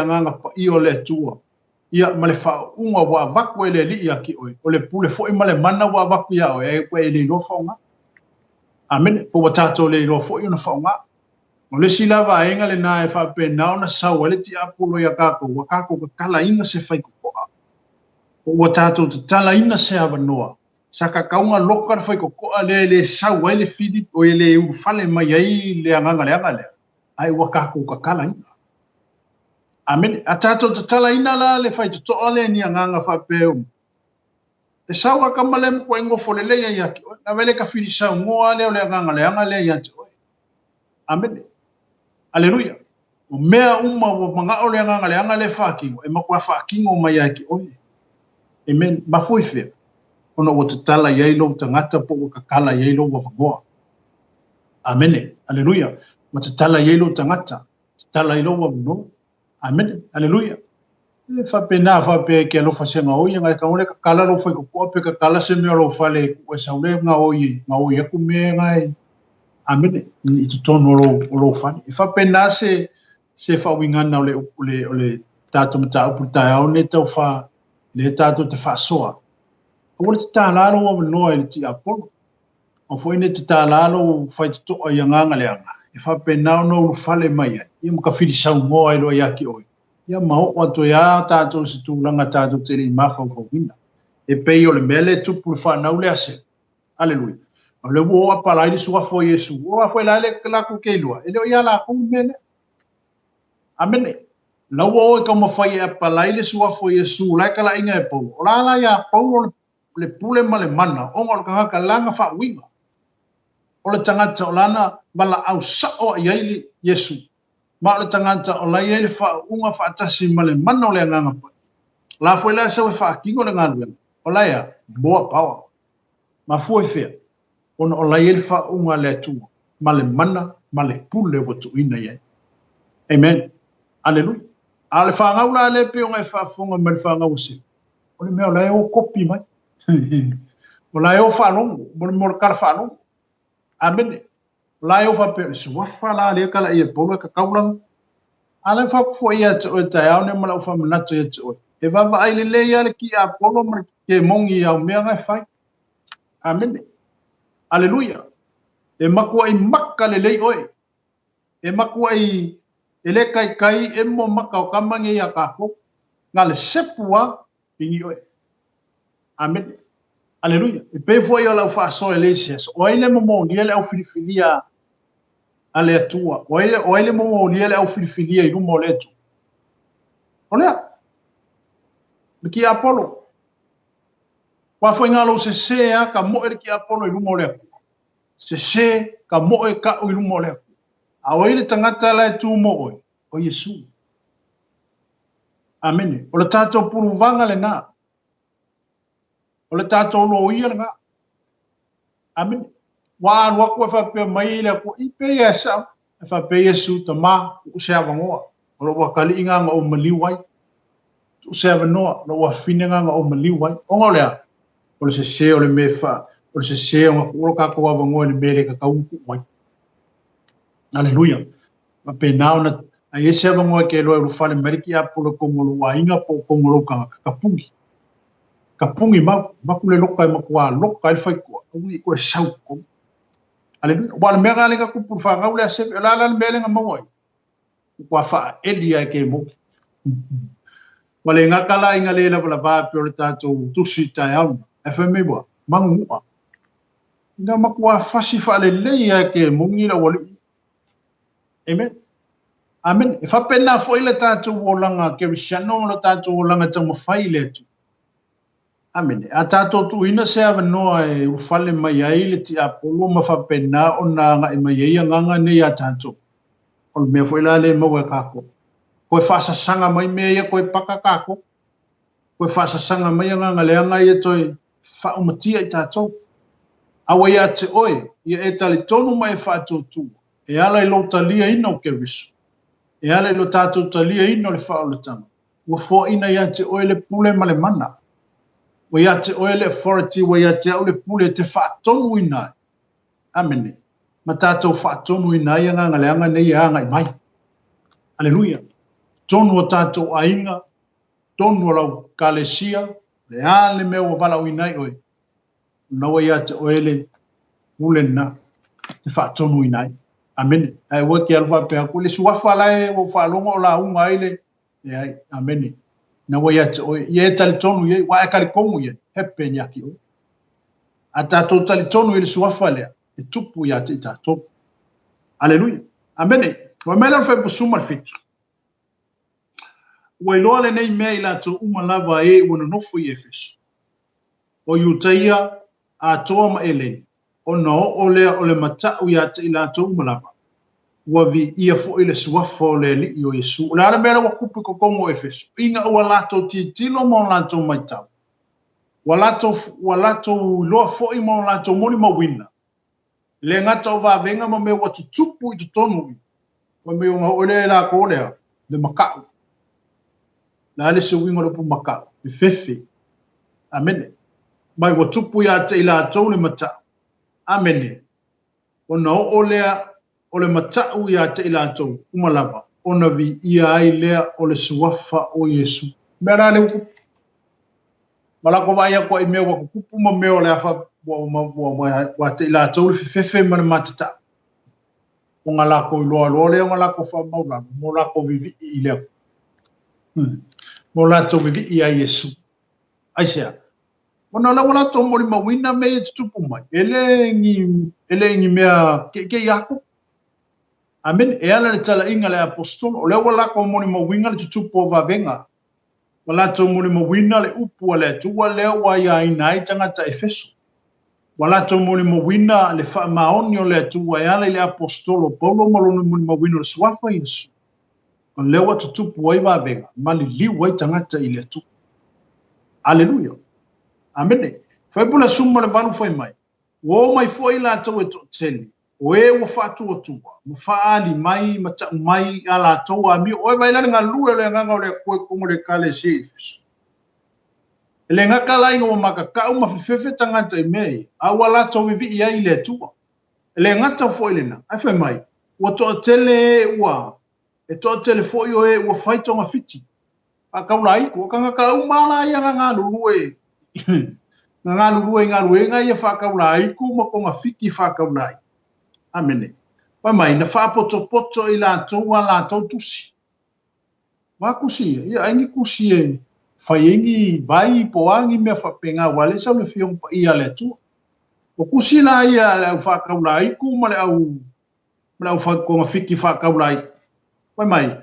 nga pa I o le tua. Ia ma le fa unga wa vaku ele li yaki oi. O le pule fo ima le mana wa vaku ya oi. E kwa ele ilo fa unga. Amen. Po watato le ilo fo ina fa unga. O le sila va inga le na e fa pe nao na sau. Ele ti apolo ya kako. Wakako ka kala inga se fai kukoa. O tātou te tala ina se awa noa. Sakakaunga loka fai ko le sau ai le Philip o le ufale mai ai le anganga le. Ai waka ko kakala ina. Amen. Atato tala ina la le fai to ole ni anganga fa peu. E sau ka kamale ko ingo folele ya ki. Na vele ka filisa ngoa le anganga le ya. Amen. Aleluia. O mea uma o manga o le anganga le fa ki. E makwa fa ki ngo mai ai ki. Amen. Ma foi fe. Ona o te tala iai lo tangata po o kakala iai lo wa vangoa. Amene. Aleluia. Ma te tala iai lo tangata. Te tala iai lo wa vangoa. Amene. Aleluia. E whapena whape ke alofa se ngā oi. Ngai ka ole kakala lo whai kukua pe kakala se mea lo whale kua saule ngā oi. Ngā oi aku me ngai. Amene. I te tono o lo whane. E whapena se whawingana ole tātou mata upu tai au ne tau wha le tātou te whaasoa. O le te tālalo o noa i le ti apolo. O fo ine te tālalo fai te toa i anganga le anga. E whapena o no fale mai ai. Ia muka whiri sau ngoa i loa iaki oi. Ia mao o ato ia tātou se tūlanga tātou te rei mawha o whawina. E pei o le mele tupu le whanau le ase. Aleluia. O le ua palai le suafo Yesu. Ua fai la le laku keilua. E leo ia la kou mene. Amene. Lau o e kau mawhai e palai le suafo Yesu. Lai ka la inga e pou. O la la ia pou le pule ma le mana, o ngā kangaka langa wha winga. O le tangata o lana, mala au sao a iaili Yesu. Ma o le tangata o la iaili wha unga wha atasi ma le mana o le anganga pa. La fwoi la sawe wha kingo le ngāruenga. O la ia, boa pawa. Ma fwoi whea, ona o la iaili wha unga le atua, ma le mana, ma le pule watu ina iai. Amen. Aleluia. A le whangau la le pe o ngai whaafonga ma le whangau se. O le mea o la o kopi mai. O la o whanongo, mo le kara whanongo. Amene. La o whape, se wafa la lea kala ia polo e ka kaulang. Ale whakufo ia te oe tai au ne mala o whamanato ia te oe. E wawa ai le ia le ki a polo ma ke mongi au mea ngai whai. Amene. Aleluia. E makua i maka le lei oe. E makua i le kai e mo maka o kamangi ia kako. Ngā le sepua pingi oe. Amen. Aleluia. E pe foi o lau whaaso e leisias. O ele momo ni ele au filifilia ale atua. O ele momo ni ele au filifilia i rumo letu. O lea. Ki Apollo. Wa foi ngalo se a ka mo ki Apollo i rumo lea. Se ka mo e ka i rumo lea. A o ele tangata la tu mo oi. O Yesu. Amen. O le tato puru vanga le na. O le tātou lo ia nga. Amen. Wa waku e whape mai le ko i pe ia sa. E whape Yesu ta ma u se awangoa. O lo wakali inga nga o maliwai. U se awanoa. Lo wa finenga nga o maliwai. O ngā lea. O le se o le me wha. O le se o nga kuro kako awangoa le mele ka kaunku wai. Aleluia. Ma pe nao na a yese awangoa ke loa rufale meriki apolo kongolo wa inga po kongolo ka kapungi. Kapungi makule loka e makua loka e whai kua. Ui koe sau ko. Aleluia. Wala mea ngā lenga kupu whangau lea sepe. La la mea lenga mawai. Kua wha elia ke mo. Wale ngā kala inga leila wala vāpio le tātou tusi tai au. E whai mewa. Mangua. Nga makua whasi wha le leia ke mongi la wali. Amen. Amen. E whapena fo ile tātou wolanga ke risiano le tātou wolanga tau mawhai le atu. Amen. A tātou tu ina se awanoa e ufale mai ai le ti Apollo ma whapena o nā ngā e mai ai nganga nei a tātou. O le mea fo ila le mau e kako. Koe whasasanga mai mea ia koe paka kako. Koe whasasanga mai nganga le anga ia toi whaumatia i tātou. Awa ia te oe, ia e tali tonu mai whātou tu. E ala i lo talia ina o ke risu. E ala i lo tātou talia ina o le whaoletanga. Ua fo ina ia te oe le pule ma le mana. Wa ia te oe le authority, wa ia te au le pule te whaatonu ina. Amene. Ma tātou whaatonu ina ia nganga le anga nei anga i mai. Aleluia. Tonu o tātou ainga, tonu o lau kalesia, le ale mea o wala ina i oe. Na wa ia te oe le pule na te whaatonu ina i. Amene. Ai waki alfa pe haku le suafa lai o whaalonga o la unga ile. Amene. Na wa ia te oe, ia e tali tonu ia, wa e kari kongu ia, hepe ni aki oe. a tātou talitonu i le suafa lea, e tupu ia te i tātou. Aleluia. Amene. Wa mele fai pusuma fitu. Wa iloa le nei mea i lātou uma lava e wana nofu i Efeso. O iutaia a toa ma eleni. O o lea o le matau ia te i lātou uma lava. Wa vi ia fo i le suafa o le li i o Yesu. Le ala mele wa kupu kokongo Efeso. Inga ua lātou titilo mo lātou maitau. Wa lātou loa fo i mo lātou moni mawina. Le ngata o vavenga ma me wa tutupu i tutonu i. Wa me o ole la ko lea le makau. La ale se wingo le pu makau. Le fefe. Amene. Mai wa tupu ia te i lātou le matau. Amene. Ona o lea o le matau ia te i lātou umalava. Ona vi ia ai lea o le suafa o Yesu. Mera le ukupu. Malako vai ko i mea wa kupu ma mea o le afa wa te i lātou le fefe ma le matata. O ngā lako i loa loa lea, o ngā lako wha maura, mo lako vivi i lea. Mo lātou vivi i a Yesu. Aisea. Ona la wala to mori mawina me e tupu mai. Ele ngi mea ke yako. Amen. E ala le tala inga le apostolo. O le wala ko mori mawinga le tutupu o vavenga. Wala to mori mawina le upu le tua lea wa ia inai tangata Efeso. Wala to mori mawina le wha maoni o le tua e ala le apostolo. Paulo malone mori mawina le suafa Yesu. O le wa tutupu wa i vavenga. Mali liwa i tangata i le tu. Aleluia. Amene. Fai pula summa le valu fai mai. Wo mai foi la tau e to teli. O e wo fatu o tua. Mo faali mai, mata mai ala tau a mi. O e vai la nga lue le nganga o le koe kongo le kale se Efeso. Le ngaka lai ngo makaka uma fefefe tangata i mei. A wala tau vivi ia i le tua. Le ngata foi le na. Ai fai mai. Wo to tele ua. E to tele foi o e wo fai tonga fiti. A kaulai ko kanga ka umala ia nga lue. Ngā lurue ngā ruenga ia whakaulai ku ma ko ngā whiki whakaulai. Amene. Pai mai, na whapoto i lātou a lātou tusi. Wā kusi, ia aingi kusi e whaiengi vai poangi mea whapenga wale sau le whiong pa ia le tua. O kusi la ia le au whakaulai ku ma le au ko ngā whiki whakaulai. Pai mai,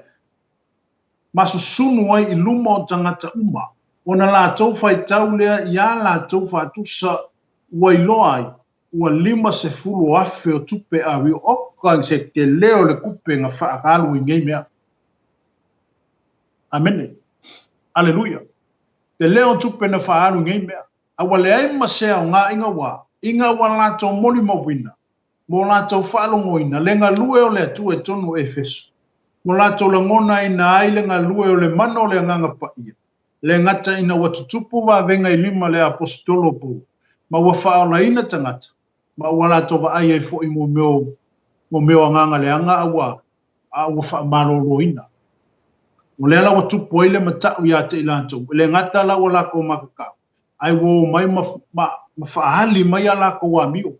masusunu ai i luma o tangata uma. Ona lātou whai tau lea ia lātou whātusa wailoa ai ua 50 afe o tupe awi oka se ke leo le kupe ngā whaakalu i ngei mea. Amene. Aleluia. Te leo tupe na whaakalu i ngei mea. Awa le ai masea o ngā inga wā lātou moli mawina. Mo lātou whaalongoina le ngā lue o le atu e tonu Efeso. Mo lātou la ngona ina ai le ngā lue o le mano le nganga pa ia. Le ngata ina watutupu wa venga i lima le apostolo po. Ma wa whaola ina tangata. Ma wala towa ai e fo i mo meo anganga le anga awa wha maroro ina. Mo le ala watupu ai le matau ia te ilantou. Le ngata la wala ko makakau. Ai wo mai ma whaali mai ala ko wa mio.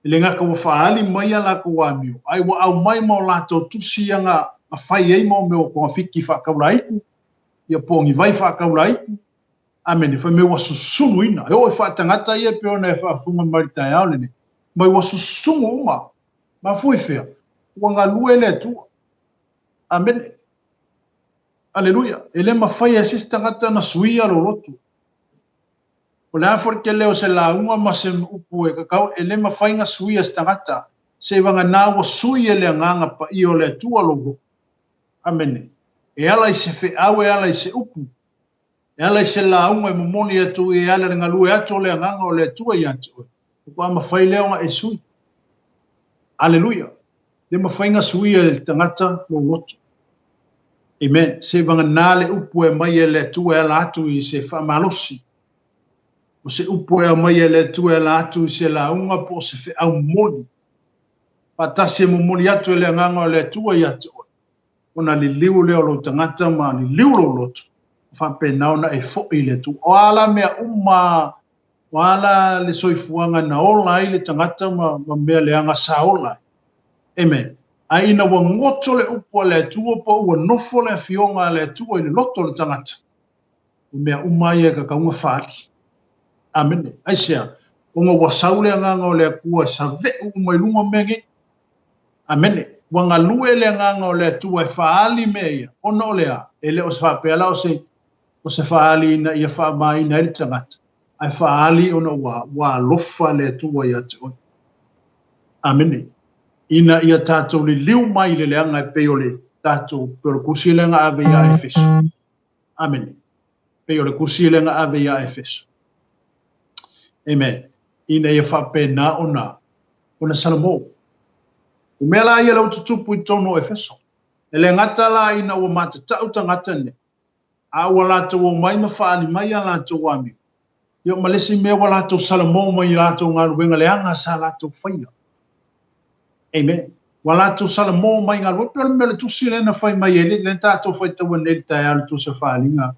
Le ngaka wa whaali mai ala ko wa mio. Ai wa au mai ma o lato tusi anga a whai ei mo meo ko a whiki whakauraiku. Ia pongi vai whakaulai. Amene, whai me wasusunu ina. E o e whaatangata ia pe ona e whaafunga maritai au lene. Mai wasusunu uma. Ma fui whea. Ua ngā lue le tua. Amene. Aleluia. E le mawhai e sis tangata na suia lo rotu. O le afor ke leo se la unga ma se upu e kakau. E le mawhai nga suia se tangata. Se wanga nā wa sui e le nganga pa i o le tua lo rotu. Amene. E ala i se fe au e ala i se upu. E ala i se launga e momoni atu e ala ringa lue atu le anganga o le atua i atu. Ko ama whai leo nga e sui. Aleluia. Le mawhainga sui e tangata no lotu. Amen. Se vanga nale upu e mai e le atua e ala atu i se whamalosi. O se upu e mai e le atua e ala atu i se launga po se fe au moni. Patasi e momoni atu e le anganga o le atua i atu. Ona li liu leo lo tangata ma li liu lo lotu. Whapenau na e fo i le tu. O ala mea uma, o ala le soifuanga na ola i le tangata ma mea le anga sa ola. Amen. A ina wa ngoto le upo le tua pa ua nofo le fionga le tua i le loto le tangata. O mea uma i e ka kaunga whaati. Amen. Aisea. Onga wasau le nganga o le kua sa ve mai lunga mengi. Amene. Wanga lue le nganga o le tua e faali mea. Ona o lea. Ele o se whapea o se faali na ia wha mai na ili tangata. Ai faali ona wa lofa le tua ia te oi. Amene. Ina ia tātou li liu mai le leanga e peo le tātou pero kusilenga ave ia Efeso. Amen. Peo le kusilenga ave ia Efeso. Amen. Ina ia whapena ona Salomo. Umela ia lau tutupu I tono Efeso. Ele ngata la ina ua matatau tangata ne. A ua lātou o mai mawhaani mai a lātou ami. Ia malesi mea wa lātou Salomo mai lātou ngā ruenga leanga sa lātou whaia. Amen. Wala tu Salomo mai ngā rua, pero mele tu sile na whai mai ele, le tātou whai tawa neri tai alu tu sa whaalinga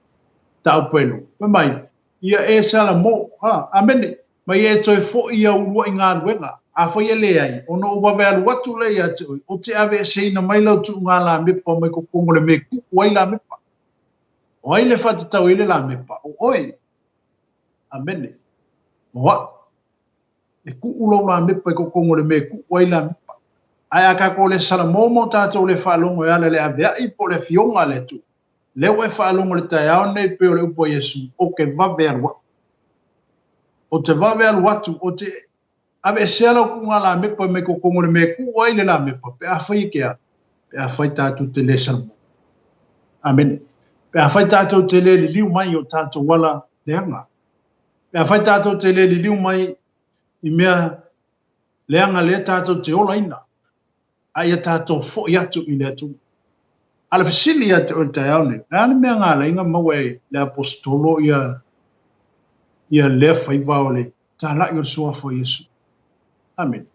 tau pelo. Mai, ia e Salomo, amene, mai e toi fo ia urua I ngā ruenga, a whai ele ai, ono uwa vea watu le ia te oi, o te ave e seina mai lau tu ngā la mepa, mai ko kongole me kuku ai la mepa. O ai le whati tau ele la mepa, o oi, amene, moa, e ku ulo la mepa, ko kongole me kuku ai la mepa. Ai aka ko le Salomo mo tātou le whaalongo e ala le avea I po le fionga le tu. Leo e whaalongo le tai au nei peo le upo Yesu o ke vavea watu. O te vavea watu o te ave seala ku ngā la mepa me ko kongore me ku ai le la mepa. Pe a whai ke a. Pe a whai tātou te le Salomo. Amen. Pe a whai tātou te le li liu mai o tātou wala leanga. Pe a whai tātou te le li liu mai I mea leanga le tātou te ola ina. Aia tātou fo I atu I le atu. Ala fasili atu o tai au ne. Nā mea ngā lainga maua e le Aposetolo ia le whaiva o le tāla I o suafo Yesu. Amen.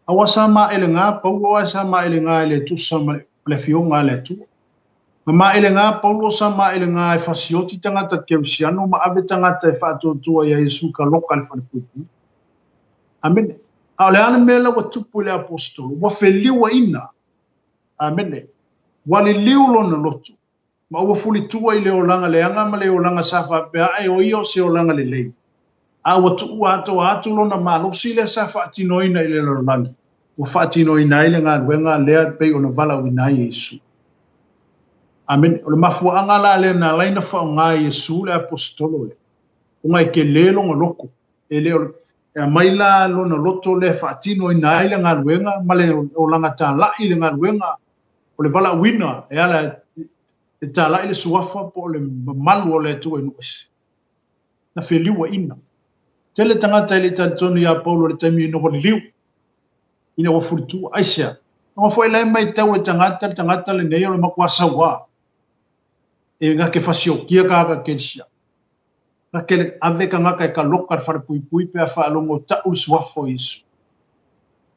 Awa sa ma ele ngā paulo a sa ma ele ngā ele tu sa le fionga le atu. Ma ele ngā paulo sa ma ele ngā e fasioti tangata kerisiano ma ave tangata e whātua ia Yesu ka loka le whanepuipu. Amen. A le ana mea lawa tupu le Aposetolo, wa wheliwa ina. Amene. Wa li liu lona lotu. Ma ua fuli tua I le olanga leanga ma le olanga safa pea ai o io se olanga le lei. A ua tuu atu lona malosi le safa atinoina I le lolangi. Ua whaatinoina I le ngā ruenga lea pei ona vala wina Yesu. Amen. O le mafuanga la le na laina whao ngā Yesu le Aposetolo le. Unga I ke le longa loko. E le e mai la lona loto le whaatino I nai le ngā ruenga, ma le o langa tā lai le ngā ruenga, o le wala wina, e ala e tā lai le suafa po le malu o le tua inuese. Na whiliwa ina. Tele tangata I le tantonu ia Paulo le taimi ino hori liu, ina wa furitua, aisea. Nga fwoi lai mai tau e tangata le nei o le makuasa wā. E ngā ke whasio kia kāka kerisia. Kele aveka ngaka ka lokar fara pui pe fa longo ta uswafo Yesu.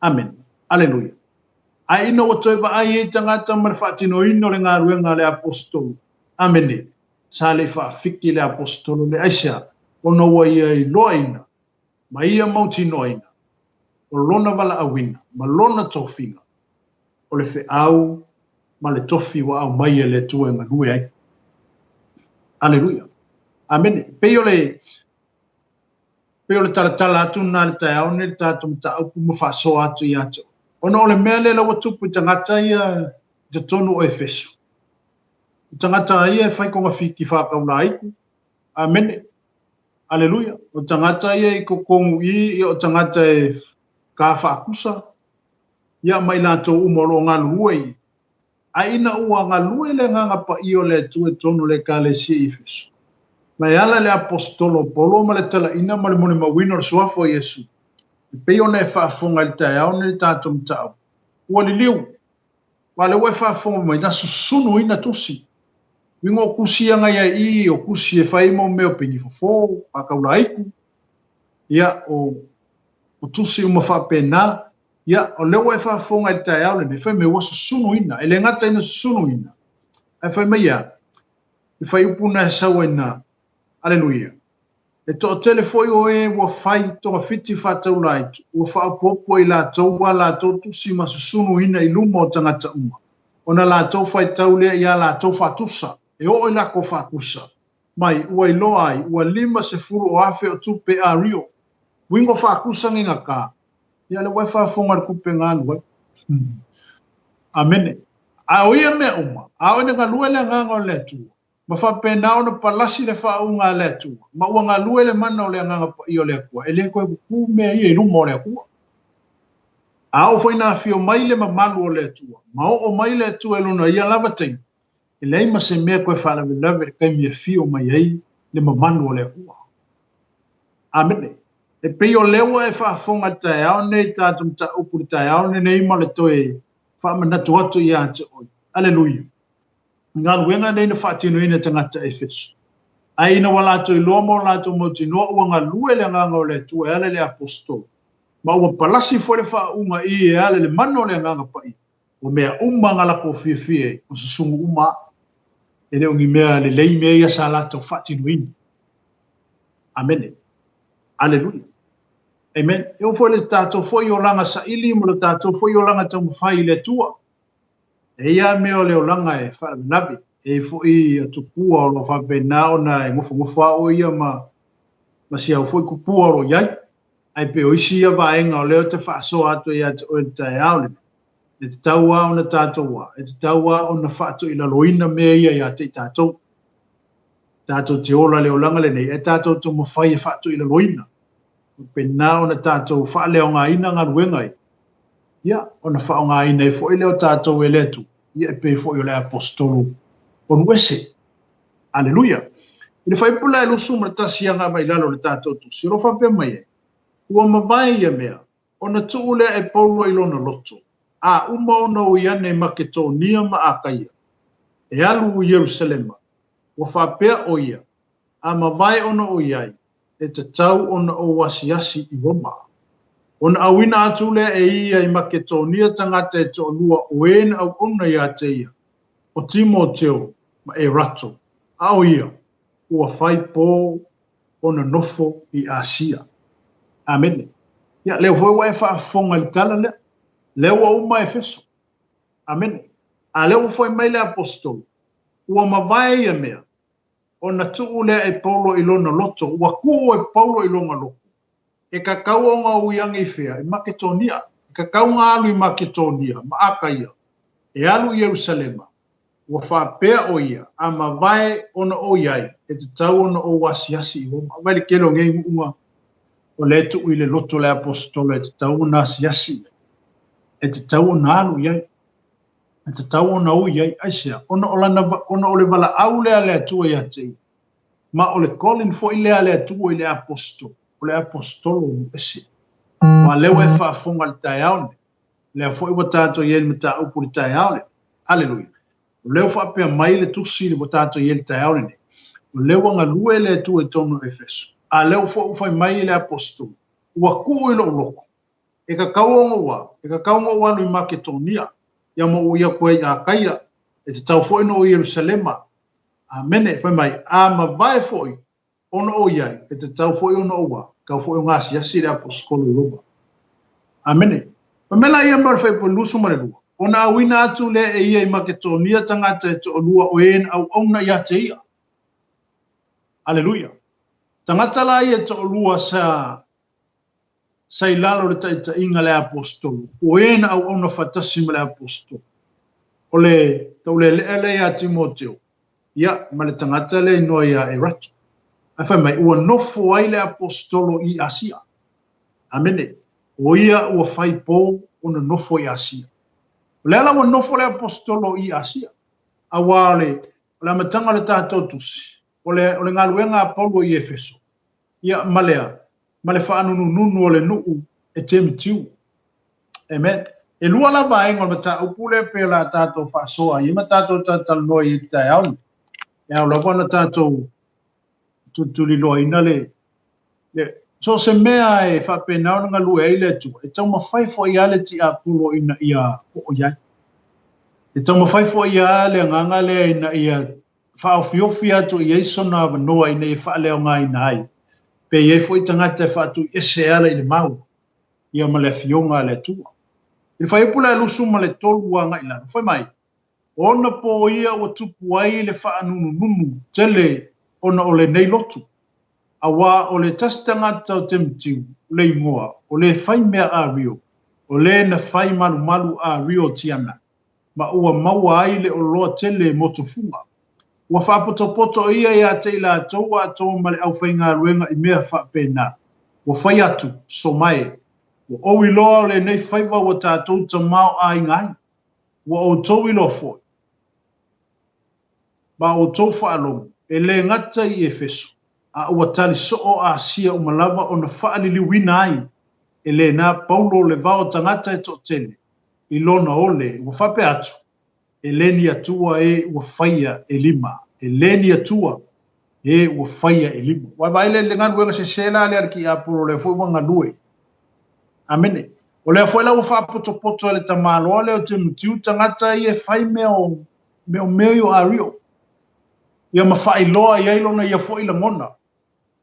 Amen. Alleluia. Ai no to ba ai tangata marfatino ino le nga ruenga le Apostolo. Amen. Sale fa fiki le Apostolo le Aisha. Ono wa I loina. Ma ia mauti noina. O lona wala awina. Ma lona tofinga. O le fe au ma le tofi wa au mai le tuenga nui ai. Alleluia. Amen. Peo le talatala atu nā le tai au ne le tātou mta au kuma whaso atu I atu. Ono le mea le lawa tupu tangata ia te tonu o Efeso. Tangata ia e whai konga whiki whakauna aiku. Amen. Alleluia. O tangata ia I kokongu I o tangata e ka whaakusa. Ia mai lātou umoro ngā luai. A ina ua ngā luai le nganga pa I o le tue tonu le ka le si Efeso. Mai ala le Apostolo polo ma le tala ina ma le mone mawino le suafo Yesu. Pei ona e whaafonga I tai au ne tātou mtau. Ua li liu. Wa le ua e whaafonga mai na susunu ina tusi. Wingo kusianga ia I o kusi e whaimo meo pengi fofo, a kaula aiku. Ia o tusi uma whaapena. Ia o le ua e whaafonga I tai au ne whai me ua susunu ina. Ele ngata ina susunu ina. E whai mai ia. E whai upuna e sawa ina. Alleluia. E to telefoi o e wa fai tonga fiti whatau laitu. Ua whaapopo I la tau wa la tau tusi masusunu ina I luma o tangata uma. Ona la tau fai tau lea ia la tau whatusa. E o I lako whatusa. Mai ua I loa ai, ua 5 o afe o tupe a rio. Wingo whaakusangi ngā kā. Ia le wai whaafonga le kupe ngānu wai. Amene. A oia mea uma. A oia ngā lue le nganga o le atua. Ma whapena o na palasi le whaunga le atua. Ma ua ngā lue le mana o le nganga pa i o le akua. E le koe kuku mea i e ruma o le akua. A o whaina whio mai le mamalu o le atua. Ma o mai le atua e luna ia lava tei. E le ima se mea koe whaalawe lawe le kai mea whio mai ei le mamalu o le akua. Amene. E pei o lewa e whaafonga tae au nei tātum ta upuri tae au nei nei ma le toe whaamanatu atu i ate oi. Aleluia. Ngā luenga nei na whaatino ina tangata e whetsu. Ai ina wala atu i loa mo la atu mo tinoa ua ngā lue le nganga o le atua e ale le apostol. Ma ua palasi fwere whaunga i e ale le mano le nganga pai. O mea ngā lako fie o susungu e leo ngi mea le lei mea ia sa lato whaatino ina. Amene. Aleluia. Amen. E o foi le tātou foi o langa sa ili mo le tātou foi o langa tau mwhai le tua. E ia mea o leo langa e whaanabi. E foi atukua o lo whapena o na e ngofa o ia ma si au foi kupua o iai. Ai pe o isi ia vaenga o leo te whaaso ato ia te oe tae aule. E te taua o na tātou wa. E te taua o na whaato ila loina mea ia te tātou. Tātou te ola leo langa le nei. E tātou tau mwhai e whaato ila loina. Pena ona tātou whaaleo ngā ina ngā ruengai. Ia, ona whao ngā ina e fo leo tātou e letu. Ia e pe fo i o le apostolo. On wese. Aleluia. I le whaipula e lusu ma tasi anga mai lalo le tātou tu. Siro whape mai e. Ua mawai ia mea. Ona tuu lea e paulo i lona loto. A uma ona ui ane Makedonia ma Akaia. E alu u Jerusalema. Ua whapea o ia. A mawai ona o iai. E te tau ona o wasiasi i Roma. Ona awina atu lea e ia i Makedonia tangata e to lua o ena au ona i ate ia. O Timoteo ma e rato. A o ia. Ua whai pō ona nofo i Asia. Amen. Ia, leo foi wai whaafonga li tala lea. Leo wa uma e feso. Amen. A leo foi mai le apostol. Ua mawai ia mea. Ona tuu lea e Paulo i lona loto, ua kuo e Paulo i lona loko. E kakau o ngā uiangi whea, i Makedonia. E kakau ngā alu i Makedonia, ma Akaia. E alu i Jerusalema. Ua whapea o ia, a mawai ona o iai, e te tau ona o wasiasi i Roma. Vai le kelo ngei unga, o le tuu i le loto le apostolo, e te tau ona asiasi. E te tau ona alu iai. E te tau ona ui ai, aisea, ona o le wala au lea lea tua i atei. Ma o le Colin fo i lea lea tua i le apostolo, o le apostolo o ese. Ma leo e whaafonga le tae aone, lea fo i watato i ele me ta upu le tae aone. Aleluia. O leo whaapea mai le tusi le watato i ele tae aone. O leo anga lue lea tua i tono e feso. A leo fo ufai mai le apostolo. Ua kuu i lo loko. E ka kauonga ua, e ka kauonga ua lui Makedonia. Ia mo uia koe i Akaia, e te tau foi no o Jerusalema. Amene, whai mai, a ma vai foi, ono o iai, e te tau foi ono oa, kau foi o ngasi asi le apostolo i Roma. Amene. Pamela ia mara whai po lusu mare lua. Ona awina atu le e ia i Makedonia tangata e to o lua o en au auna ia te ia. Aleluia. Tangata la ia to o lua sa ilalo le taita inga le apostolo. O ena au ona fatasi ma le apostolo. O le tau le a Timoteo. Ia, ma le tangata le inoa ia e rato. A whai mai, ua nofo ai le apostolo i Asia. Amene. O ia ua whai pō ona nofo i Asia. O le ala ua nofo le apostolo i Asia. A wā le amatanga le tātou tusi. O le ngaluenga a Paulo i Efeso. Ia, malea. Ma le whaanunu o le nuu e temitiu. Amen. E lua la vaenga o mata upule pe la tātou whaasoa. I ma tātou tātou noa i tae auni. E au la wana tātou tutuli loa ina le. So se mea e whapena o nga lua e le tu. E tau mawhaifo i ale ti a pulo ina ia o iai. E tau mawhaifo i ale nganga le ina ia whaofiofi atu i eisona noa ina i whaaleo ngā ina ai. Pe ye foi tangata fatu ese ala i le mau. Ia ma le fionga le tua. I le whaipula e lusu ma le tolu wanga ilana. Foi mai. Ona po ia o tupu ai le whaanunu tele ona o le nei lotu. awa o le tastanga tau te mtiu le ingoa o le fai mea a rio o le na fai malu a rio tiana ma ua maua ai le o loa tele motofunga ua whaapoto ia ia te ila tau a tau ma le au whainga ruenga i mea whaapena ua whai atu so mai ua owi loa le nei whaiva ua tātou ta mau a ingai ua o tau ilo foi ma o tau whaalongo e le ngata i Efeso a ua tali soo a sia o malava o na whaali wina ai e le na Paulo le vao tangata e totele i lona ole ua whape atu e leni atua e ua whaia e lima e leni atua e ua whaia e lima wa vaile le nganu wenga se sela le arki a polo le fo wanga lue amene o le foi la ua whaapoto le tamalo le o te mutiu tangata i e whai meo yo a rio ia mawhai loa i ailona ia fo ila ngona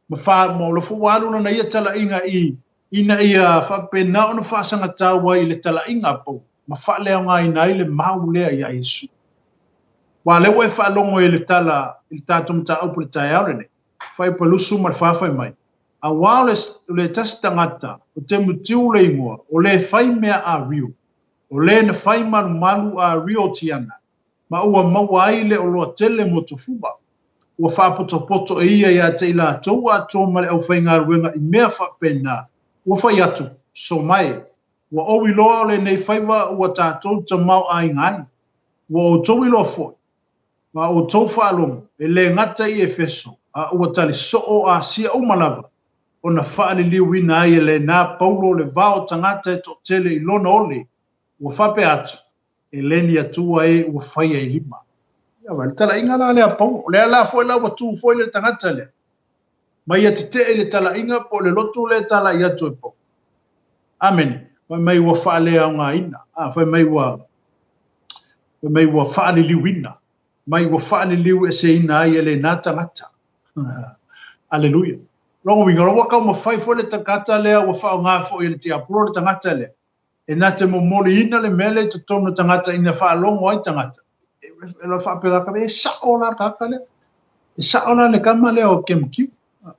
ma mo lo fo walu na ia tala inga i ina ia whapena ona whaasanga tawa i le tala inga po ma whalea ngā ina i le mau lea i a Yesu wa le wai whaalongo i le tala i le tātum ta au pule tai aurene whai palusu mar whawhai mai a wao le tastangata o te mutiu le ingoa o le whai mea a rio o le na whai malu a rio tiana ma ua maua ai le o loa tele motofuba ua whaapoto e ia te ila tau a tō male au whainga ruenga i mea whapena ua whai atu so mai ua owi loa le nei whaiva ua tātou ta mau ai ngai ua o tau ilo foi ma o tau whaalongo e le ngata i Efeso a ua tali soo a sia o malava o na whaali liwina ai e le na Paulo le vao tangata e totele i lona ole ua whape atu e leni atua e ua whaia i lima ia wale tala inga la lea Paulo lea la foi la ua tu foi le tangata lea mai ia te le tala inga po le lotu le tala i atu e po amen mai ua whaalea o ngā ina mai ua whaali liwina mai ua whaali liu e se ina ai e le nā tangata aleluia longo winga roa kau ma whai foi le tangata lea ua whao ngā foi le te apuro le tangata lea e nā te momoli ina le mele te tono tangata ina whaalongo ai tangata e la whaapera ka e sao la kaka lea e sao la le kama lea o kemkiu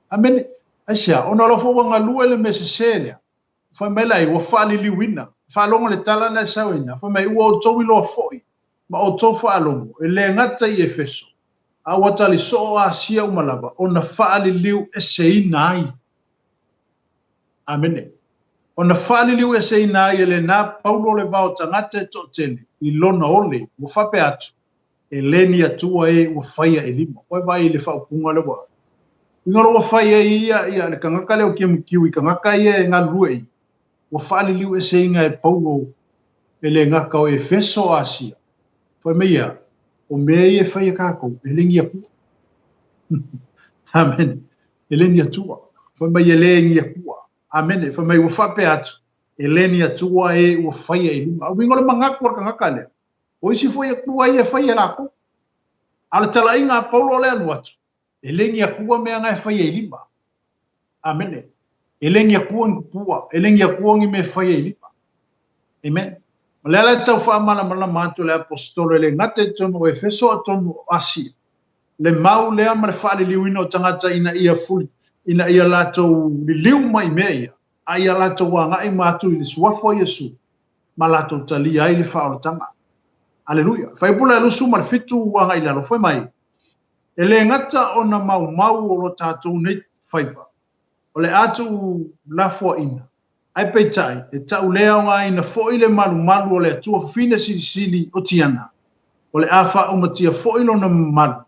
amen aisia ona lo fo wanga lue le mese lea fa mai lai wa fali liwina fa longo le tala na sawina fa mai o to wilo foi ma o to fa longo e le ngata i Efeso a watali so a sia o malava ona fali liu e sei nai amen ona fali liu e sei nai le na Paulo le vao tangata to tele i lona ole mo fa pe atu e leni atua e o faia e lima o vai le fa punga le wa ngoro wa faia ia le kangaka le o kiu i kangaka ia e ngalue wa fali liu e se inga e Paulo e le ngaka o Efeso Asia foi meia o mei e faia kako e lengi aku amen e lengi atua foi meia lengi aku amen foi mei wa fape atu e lengi atua e wa faia e lima o ngoro mangaka o kangaka le o isi foi aku ai e faia lako ala tala inga Paulo le anu atu e lengi aku me anga e faia e lima amen elengi akua ngupua elengi akua ngi me fai elipa amen malala tau fa mala manto le apostolo le ngate tono Efeso tono Asia le mau le amar fa le liwino tangata ina ia fuli ina ia lato liu mai meia ai lato wanga i matu i swafo Yesu malato tali ai le fa o tanga aleluia fai pula lu sumar fitu wanga i lalo foi mai ele ngata ona mau o lo tatu ne faiva ole atu la fo ina ai peitai e tau lea nga ina fo ile malu ole atu fine sili o tiana ole afa o matia fo ilo na malu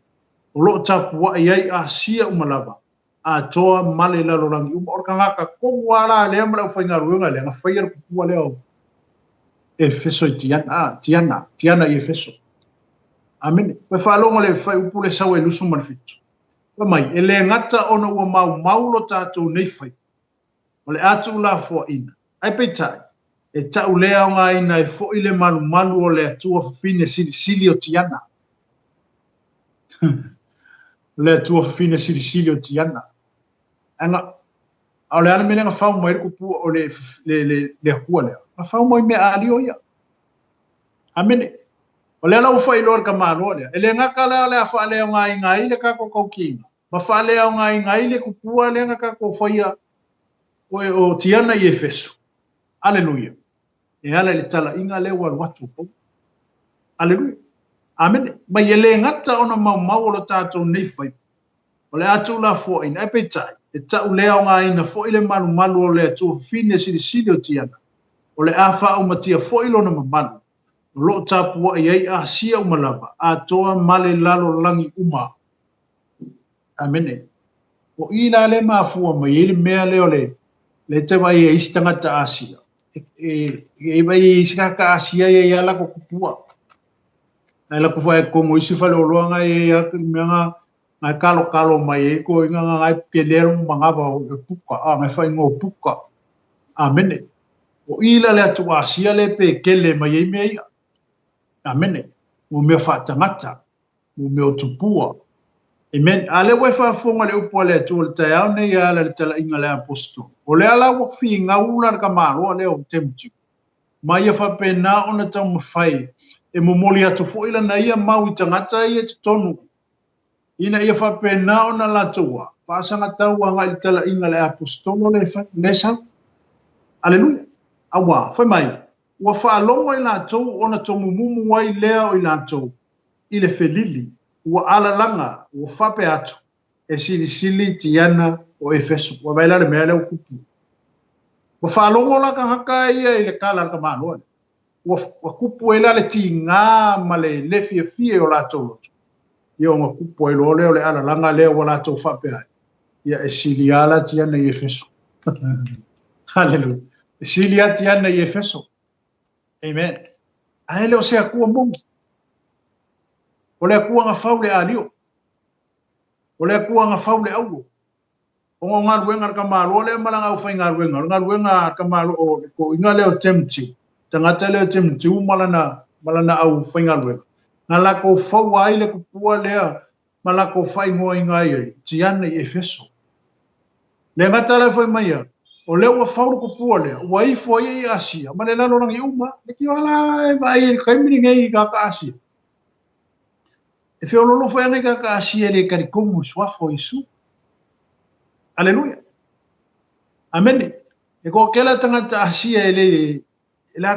o lo tapu wa ai Asia umalava a toa male la lorangi orka ngaka ko wala le mala fa nga ruenga le nga fayer ku le Efeso tiana i Efeso amen pe fa longo le fa upule sawe lusu marfitu mai ele ngata ona ua mau lo tātou nei whai. O le atu la fo ina. Ai peitai, e tau lea o ngā ina e fo ile malu o le atua fine sili o tiana. Le atua fine sili o tiana. Anga, au le ana mene nga whau mai riku pua o le hua lea. Nga whau mai mea ali o ia. Amene. O le ala ufa ilo ka mano lea. Ele ngaka lea a wha lea o ngā inga i le kako kaukinga. Ma whale au ngai le kupua le ngaka ko whaia o tiana i Efeso. Aleluia. E ala le tala inga le wal watu po. Aleluia. Amen. Ma ye le ngata ona mau o lo tātou nei whai. O le atu la fo ina e peitai. E tau lea o ngā ina fo ile malu o le atu fine sili o tiana. O le awha au matia fo ilo na mamalu. O lo tāpua i ei a sia umalava. A toa male lalo langi uma. Amen. O ina le mafua mai ele mea leo le te vai e isi tangata Asia. E vai e isi kaka Asia e ala ko kupua. Ai la kufa e kongo isi fale o loanga e atu mea ngai kalo mai e ko inga ngai pelero mangava o puka. Ngai fai ngō puka. Amen. O ila le atu Asia le pe kele mai e mea ia. Amen. O mea whaatangata. O mea o tupua. Amen. Ale wai whaafonga le upo le atu o le tai au nei ala le tala inga le apostolo. O le ala wak fi ngā ula ka maro le o temtu. Ma ia whapena o na tau mawhai. E momoli atu fo ila na ia mau i tangata ia te tonu. Ina ia whapena o na latua. Whaasanga tau anga i tala inga le apostolo le sa. Aleluia. Awa, whai mai. Ua whaalongo i latou o na tomu mumu wai lea o i latou. I le felili. Ua ala langa, ua whape atu, e sili tiana o Efeso. Ua waila le mea leo kupu. Ua whalongo la ka haka ia i le kala ka maanoa. Ua kupu e la le ti ngā ma le lefia fie o latou lotu. Ia o ngā kupu e lo leo le ala langa leo o latou whape ai. Ia e sili ala tiana i Efeso. Hallelujah. E sili ala tiana i Efeso. Amen. Ae leo se akua mongi. O le akua ngā whau le alio. O le akua ngā whau le auo. O ngā ruenga ka malo, o le malanga u whai ngā ruenga. Ngā ruenga ka malo o ko inga leo temti. Tangata leo temti u malana au whai ngā ruenga. Ngā lako whau ai le kupua lea malako whai ngoa inga iai. Tiana i Efeso. Le ngata le whai maia. O leo wa whau kupua lea. Ua ifo i Asia. Ma le lalo rangi uma. Le ki wala e vai e kaimini ngai kaka Asia. E fe ololo foi ane ka Asia le karikomu swafo Isu. Aleluia. Amen. E ko kela tangata Asia ele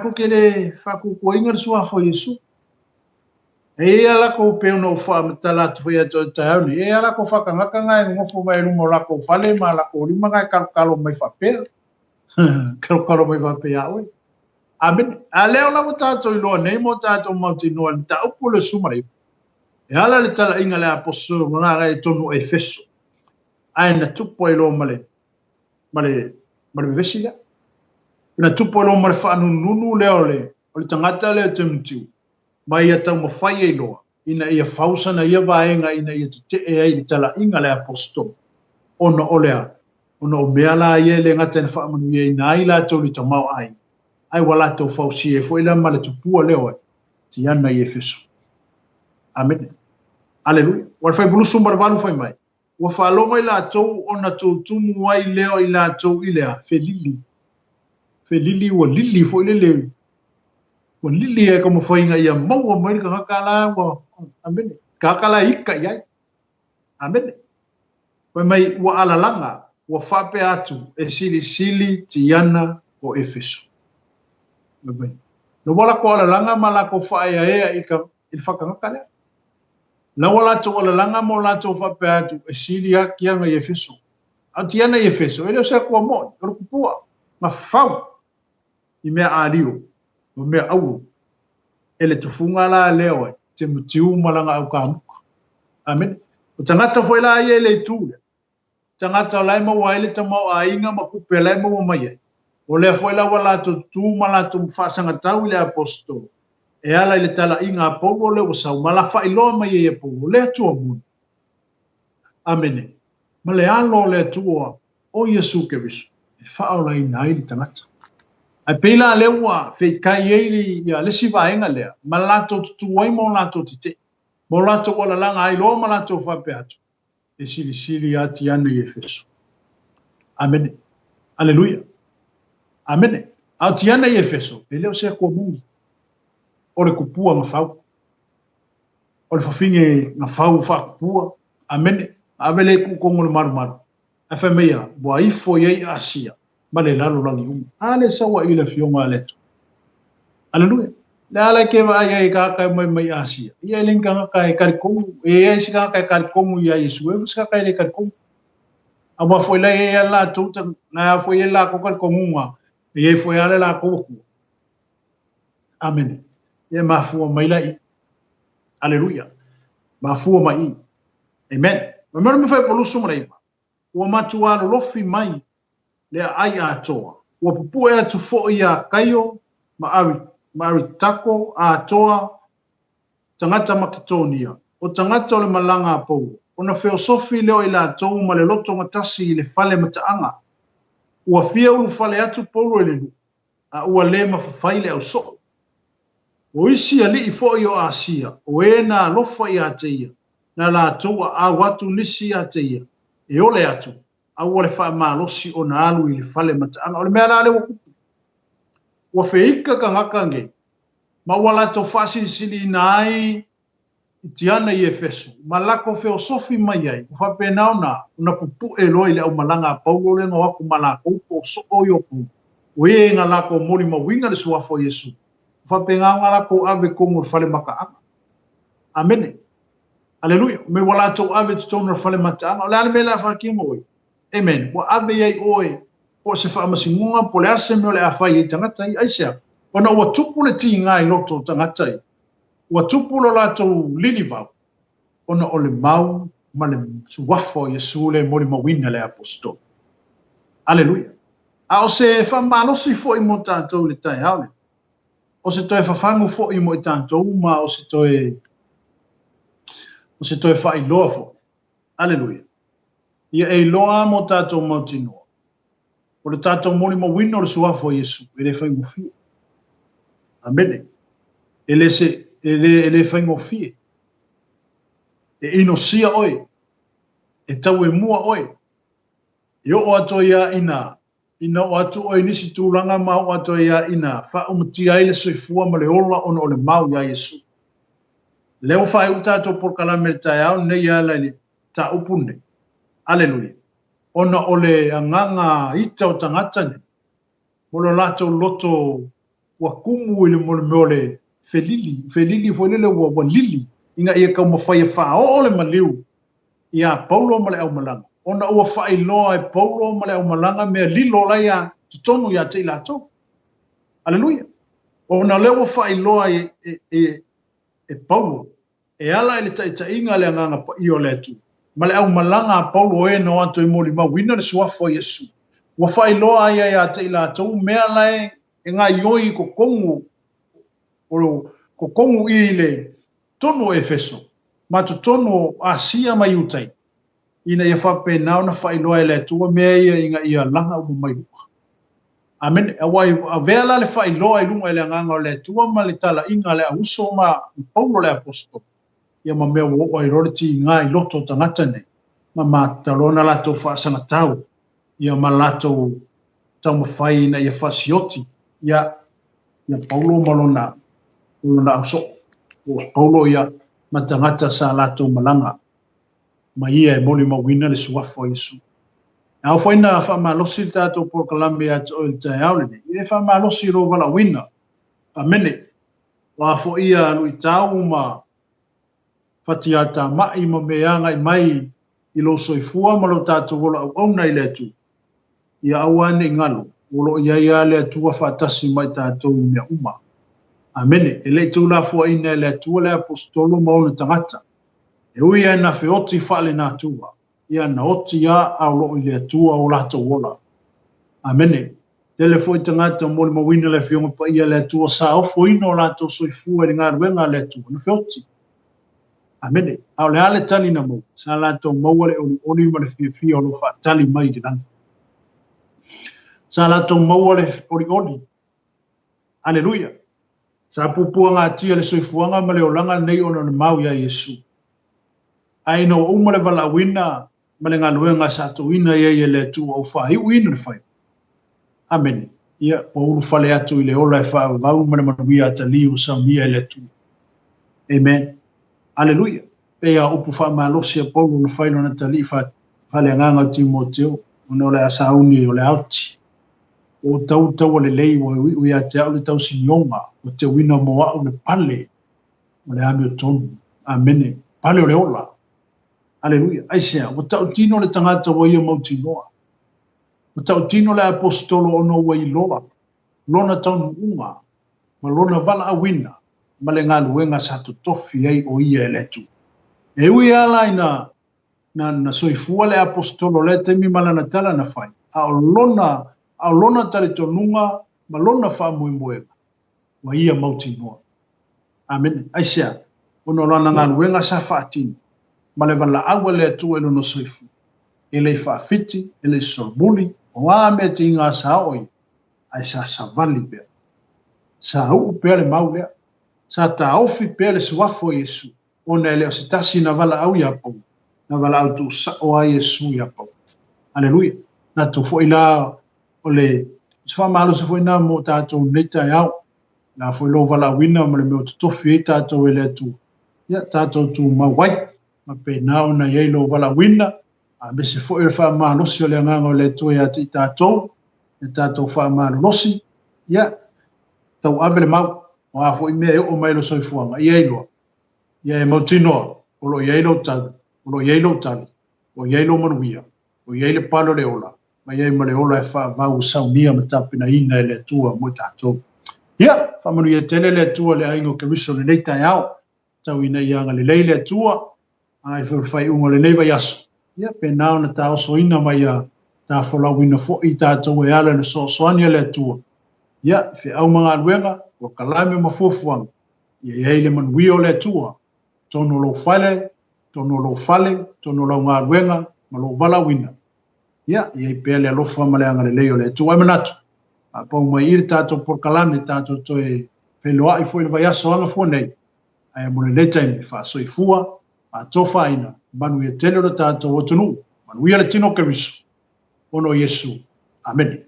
ko kele faku ko ingar swafo Isu. E ala ko pe no fa mtala tu ya to taau ni. E ala ko fa kanga kanga ngofo mai lumo la ko fale ma la ko lima ngai kalo mai fa pe. Kalo mai fa pe awe. Amen. Ale ola mo tato ilo nei mo tato mo tino ta opolo sumare. E ala le tala inga le apostolo mona ga tonu Efeso. Ai na tupo ilo male vesila. Na tupo ilo male fa nunu le ole. O le tangata le temtiu. Mai ia tau mawhai e loa. Ina ia fausa na ia vaenga ina ia te e ai le tala inga le apostolo. Ona olea. Ona o mea la ia le ngata na wha manu ia ina ai la tau li tamau ai. Ai wala tau fausi e fo ila male tupua leo ai. Tiana i Efeso. Amen. Aleluia. Wa fai bulu sumar valu fai mai. Wa fa longa i latou ona tumu ai leo i latou i lea felili. Felili wa lili fo ile leo. Wa lili e como foi nga ia mau mai ka kala wa. Amen. Ka kala ika ia. Amen. Wa mai wa ala langa wa fa pe atu e sili tiana o Efeso. Amen. No wala ko ala langa mala ko fa ia e ika il fa ka kala. Na wala to wala langa mo la to fa pe atu e sili aki anga i Efeso. Atiana i Efeso, ele se ko mo, ko kupua, ma fau. I mea alio, o mea au. Ele to funga la leo, te mutiu malanga au kamuka. Amen. O tangata foi la ia le tu. Tangata lai mo wa ele tamo a inga ma kupe lai mo mai. O le foi la wala to tu mala to fa sanga tau le apostolo. E ala ile tala inga po le o sa mala fa ilo mai e po le tu mu. Amen. Ma le alo le tu o Yesu ke visu. E fa ola ina ile tangata. A pela le wa fe kai ele ya le si vaenga le. Ma la to tu ai mo la to tite. Mo la to wala langa ai lo ma la to fa pe atu. E sili ati ane e Efeso. Amen. Alleluia. Amen. Ati ane e Efeso. E leo se ko mungi. O le kupua ngā whau. O le whawhinge ngā whau whakupua. Amen. Avele ku kongol marmar. Afemeia, boa ifo ye asia. Male lalo langi Ale sawa ile fionga letu. Haleluya. Dala ke va ya ka ka mai asia. Ia linga ka ka komu. E sika ka komu ya Yesu. E sika ka ka komu. Aba foi la ya la tu na foi la ko ka komunga. E foi ala la ko. Amen. E mafu mai lai. Haleluya. Mafu mai. Amen. Mamaro me fai polusu mai. Ua matua lofi mai le ai atoa. Ua pupu e atu fo ia kaio maari tako atoa tangata makitonia. O tangata o le malanga apou. Ona feosofi leo ila atou ma le loto ngatasi le fale mataanga. Ua fia ulu fale atu polo elenu. A ua le mafafai le au so. O isi ali i fo i o asia. O e na lofa i ateia. Na la atou a watu nisi i ateia. E ole atu. A ua le wha malosi o na alu i le fale mataanga. O le mea na le wakupu. Ua feika ka ngakange. Ma ua la tau whasi sili na ai i tiana i Efeso. Ma lako feosofi mai ai. Ua whapenao na una pupu e loi le au malanga a paulo le ngawaku malako po so o yoku. Ue ngā lako mori mawinga le suafo Yesu. Whapengao ngā lako ave kongo fale makaanga. Amene. Aleluia. Me wala tau ave tutonu fale mataanga. O le ane me la whakingo oi. Amen. Wa ave yai oe. Po se whaamasingunga po le ase me o le awhai i tangata i aisea. Ona ua tupu le ti ngā i loto tangata i. Ua tupu lo lato lili vau. Ona o le mau ma le suafo Yesu le mori mawina le apostol. Aleluia. A o se whamalosi fo i mo tātou le tai haole. O se toi whawhangu fo i mo i tātou ma o se toi whai loa fo. Aleluia. Ia e loa mo tātou mautinoa. O le tātou mori mawina o le suafo Yesu. E le whai ngofie. Amene. Ele whai ngofie. E ino sia oi. E tau e mua oi. I o ato ia ina o atu o inisi tūranga ma o ato ia ina wha umatia ile soifua ma le ola ono o le mau ia Yesu. Leo whae utato por kalame tai au ne ia le ta upune. Aleluia. Ona o le anganga ita o tangata ne. Molo lato loto wakumu ile mole felili fo lele wa lili. Inga ia kau mawhai wha o le maliu. Ia Paulo ma le au malanga. Ona ua whai loa e Paulo ma le au malanga mea lilo la ia tutonu ia te ilato. Aleluia. Ona leo whai loa e Paulo. E ala ele ta inga le anganga pa i o le atu. Ma le au malanga a Paulo e no ato i moli ma wina le suafo Yesu. Ua whai loa ia te ilato mea lai e ngā ioi ko kongu i le tono Efeso. Ma tutonu Asia mai utai. Ina ia whape nao na whailoa e le atua mea ia inga ia langa umu mai luka. Amen. A vela le whailoa i lunga e le anganga o le atua ma le tala inga le auso ma Paulo le apostol. Ia ma mea woa i roriti ngā i loto tangata ne. Ma talona lato whaasanga tau. Ia ma lato tau mawhai na ia whasioti. Ia Paulo malona auso. Paulo ia ma tangata sa lato malanga. Ma ia e moli mawina le suafo Yesu. Au whaina whamalosi tātou por kalame atu o il tai aulene. Ia whamalosi ro wala wina. Amene. Wafo ia alu i tau ma whatiata mai ma meanga i mai i lo soifua ma lo tātou wala au auna i le atu. Ia awane ngalo. Wolo ia le atua whatasi mai tātou i mea uma. Amene. E le tū la fua ina le atua le apostolo mauna tangata. E ui e na whioti whale nā tua. Ia na oti ia au lo i le atua o lato wola. Amene. Telefoi tangata moli mawina le whionga pa ia le atua sa ofo ino o lato soifua i ngā ruenga le atua. Na whioti. Amene. Au le ale tali na mau. Sa lato maua le oli ma le whiawhia o lo wha tali mai di langa. Sa lato maua le oli. Aleluia. Sa pupua ngā tia le soifuanga ma le olanga nei ona na mau ia Yesu. Ai no uma le vala wina ma le ngaluenga sa tu ina ia le tu au whahi uina le whai. Amen. Ia o uru whale atu i le ola e wha vau ma le manuia ata liu sa mia le tu. Amen. Aleluia. Pea upu whaamalosi a Paulo na whaino na tali whale nganga o Timoteo, ono le asauni o le auti. O tau le lei o ia te au le tau sinionga, o te wina moa o le pale, o le ame o tonu. Amene, pale o le ola. Aleluia. Aisea, o tau tino le tangata wa ia mautinoa. O tau tino le apostolo ono wa iloa. Lona tau unga, ma lona vala awina, ma le ngā luenga sa totofi ai o ia eletu. E ui ala ina na soifua le apostolo le te mi malana tala na fai. A o lona tale tonunga, ma lona wha muemuega. Wa ia mauti noa. Amen. Aisea, ono lana ngā luenga sa whaatini. Ma le vala awa le atu elo no soifu. E le whaafiti, e le sorbuli, o ame te inga sa oi. Ai sa savali pia. Sa huu pia le maulea. Sa ta ofi pia le suafo Yesu. Ona ele o sitasi na vala au ya pau. Na vala au tu sa o a Yesu ya pau. Aleluia. Na tu fo ila o le sfa malo se fo ina mo tātou neta iau. Na fo ilo vala wina mo le meo tutofi e tātou ele tu. Ya tātou tu mawai. Ma pe na ona ye ilo vala wina. A me se fo ila wha mahalosi o le anganga o le tu e ati tātou. E tātou wha mahalosi. Ya tau abele mau. O a fo ime e o mailo soifuanga. Ia iloa. Ia e mautinoa. O lo ia ilo tali. O lo ia ilo tali. O ia ilo manuia. O ia ile palo le ola. Ma ia ima le ola e wha vau saunia ma tapina ina e le tua mo tātou. Ia, whamanu ia tele le tua le aingo ke riso le neita e au. Tau ina ianga le leile tua. Ai whai ungo le neiva yaso. Ia, pe nao na tā oso ina mai a tā wholau ina fo i tātou e ala na so soania le tua. Ia, fe au mga aluenga, o kalame mafuafuanga. Ia ele manuia o le tua. Tono lo fale, tono lo fale, tono lo ngā aluenga, ma lo walawina. Ia, ia i pele alofa ma le anga le leo le tua. Ai manatu. A pau mai iri tātou por kalame tātou toe peloa i fo i vai aso anga fo nei. Ai amone le taimi, wha soi fua, a tofa aina, manu ia tele o tātou o tunu. Manu ia le tino keriso. Ono Yesu. Amen.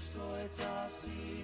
𝚟𝚒𝚙𝚢𝚑𝚝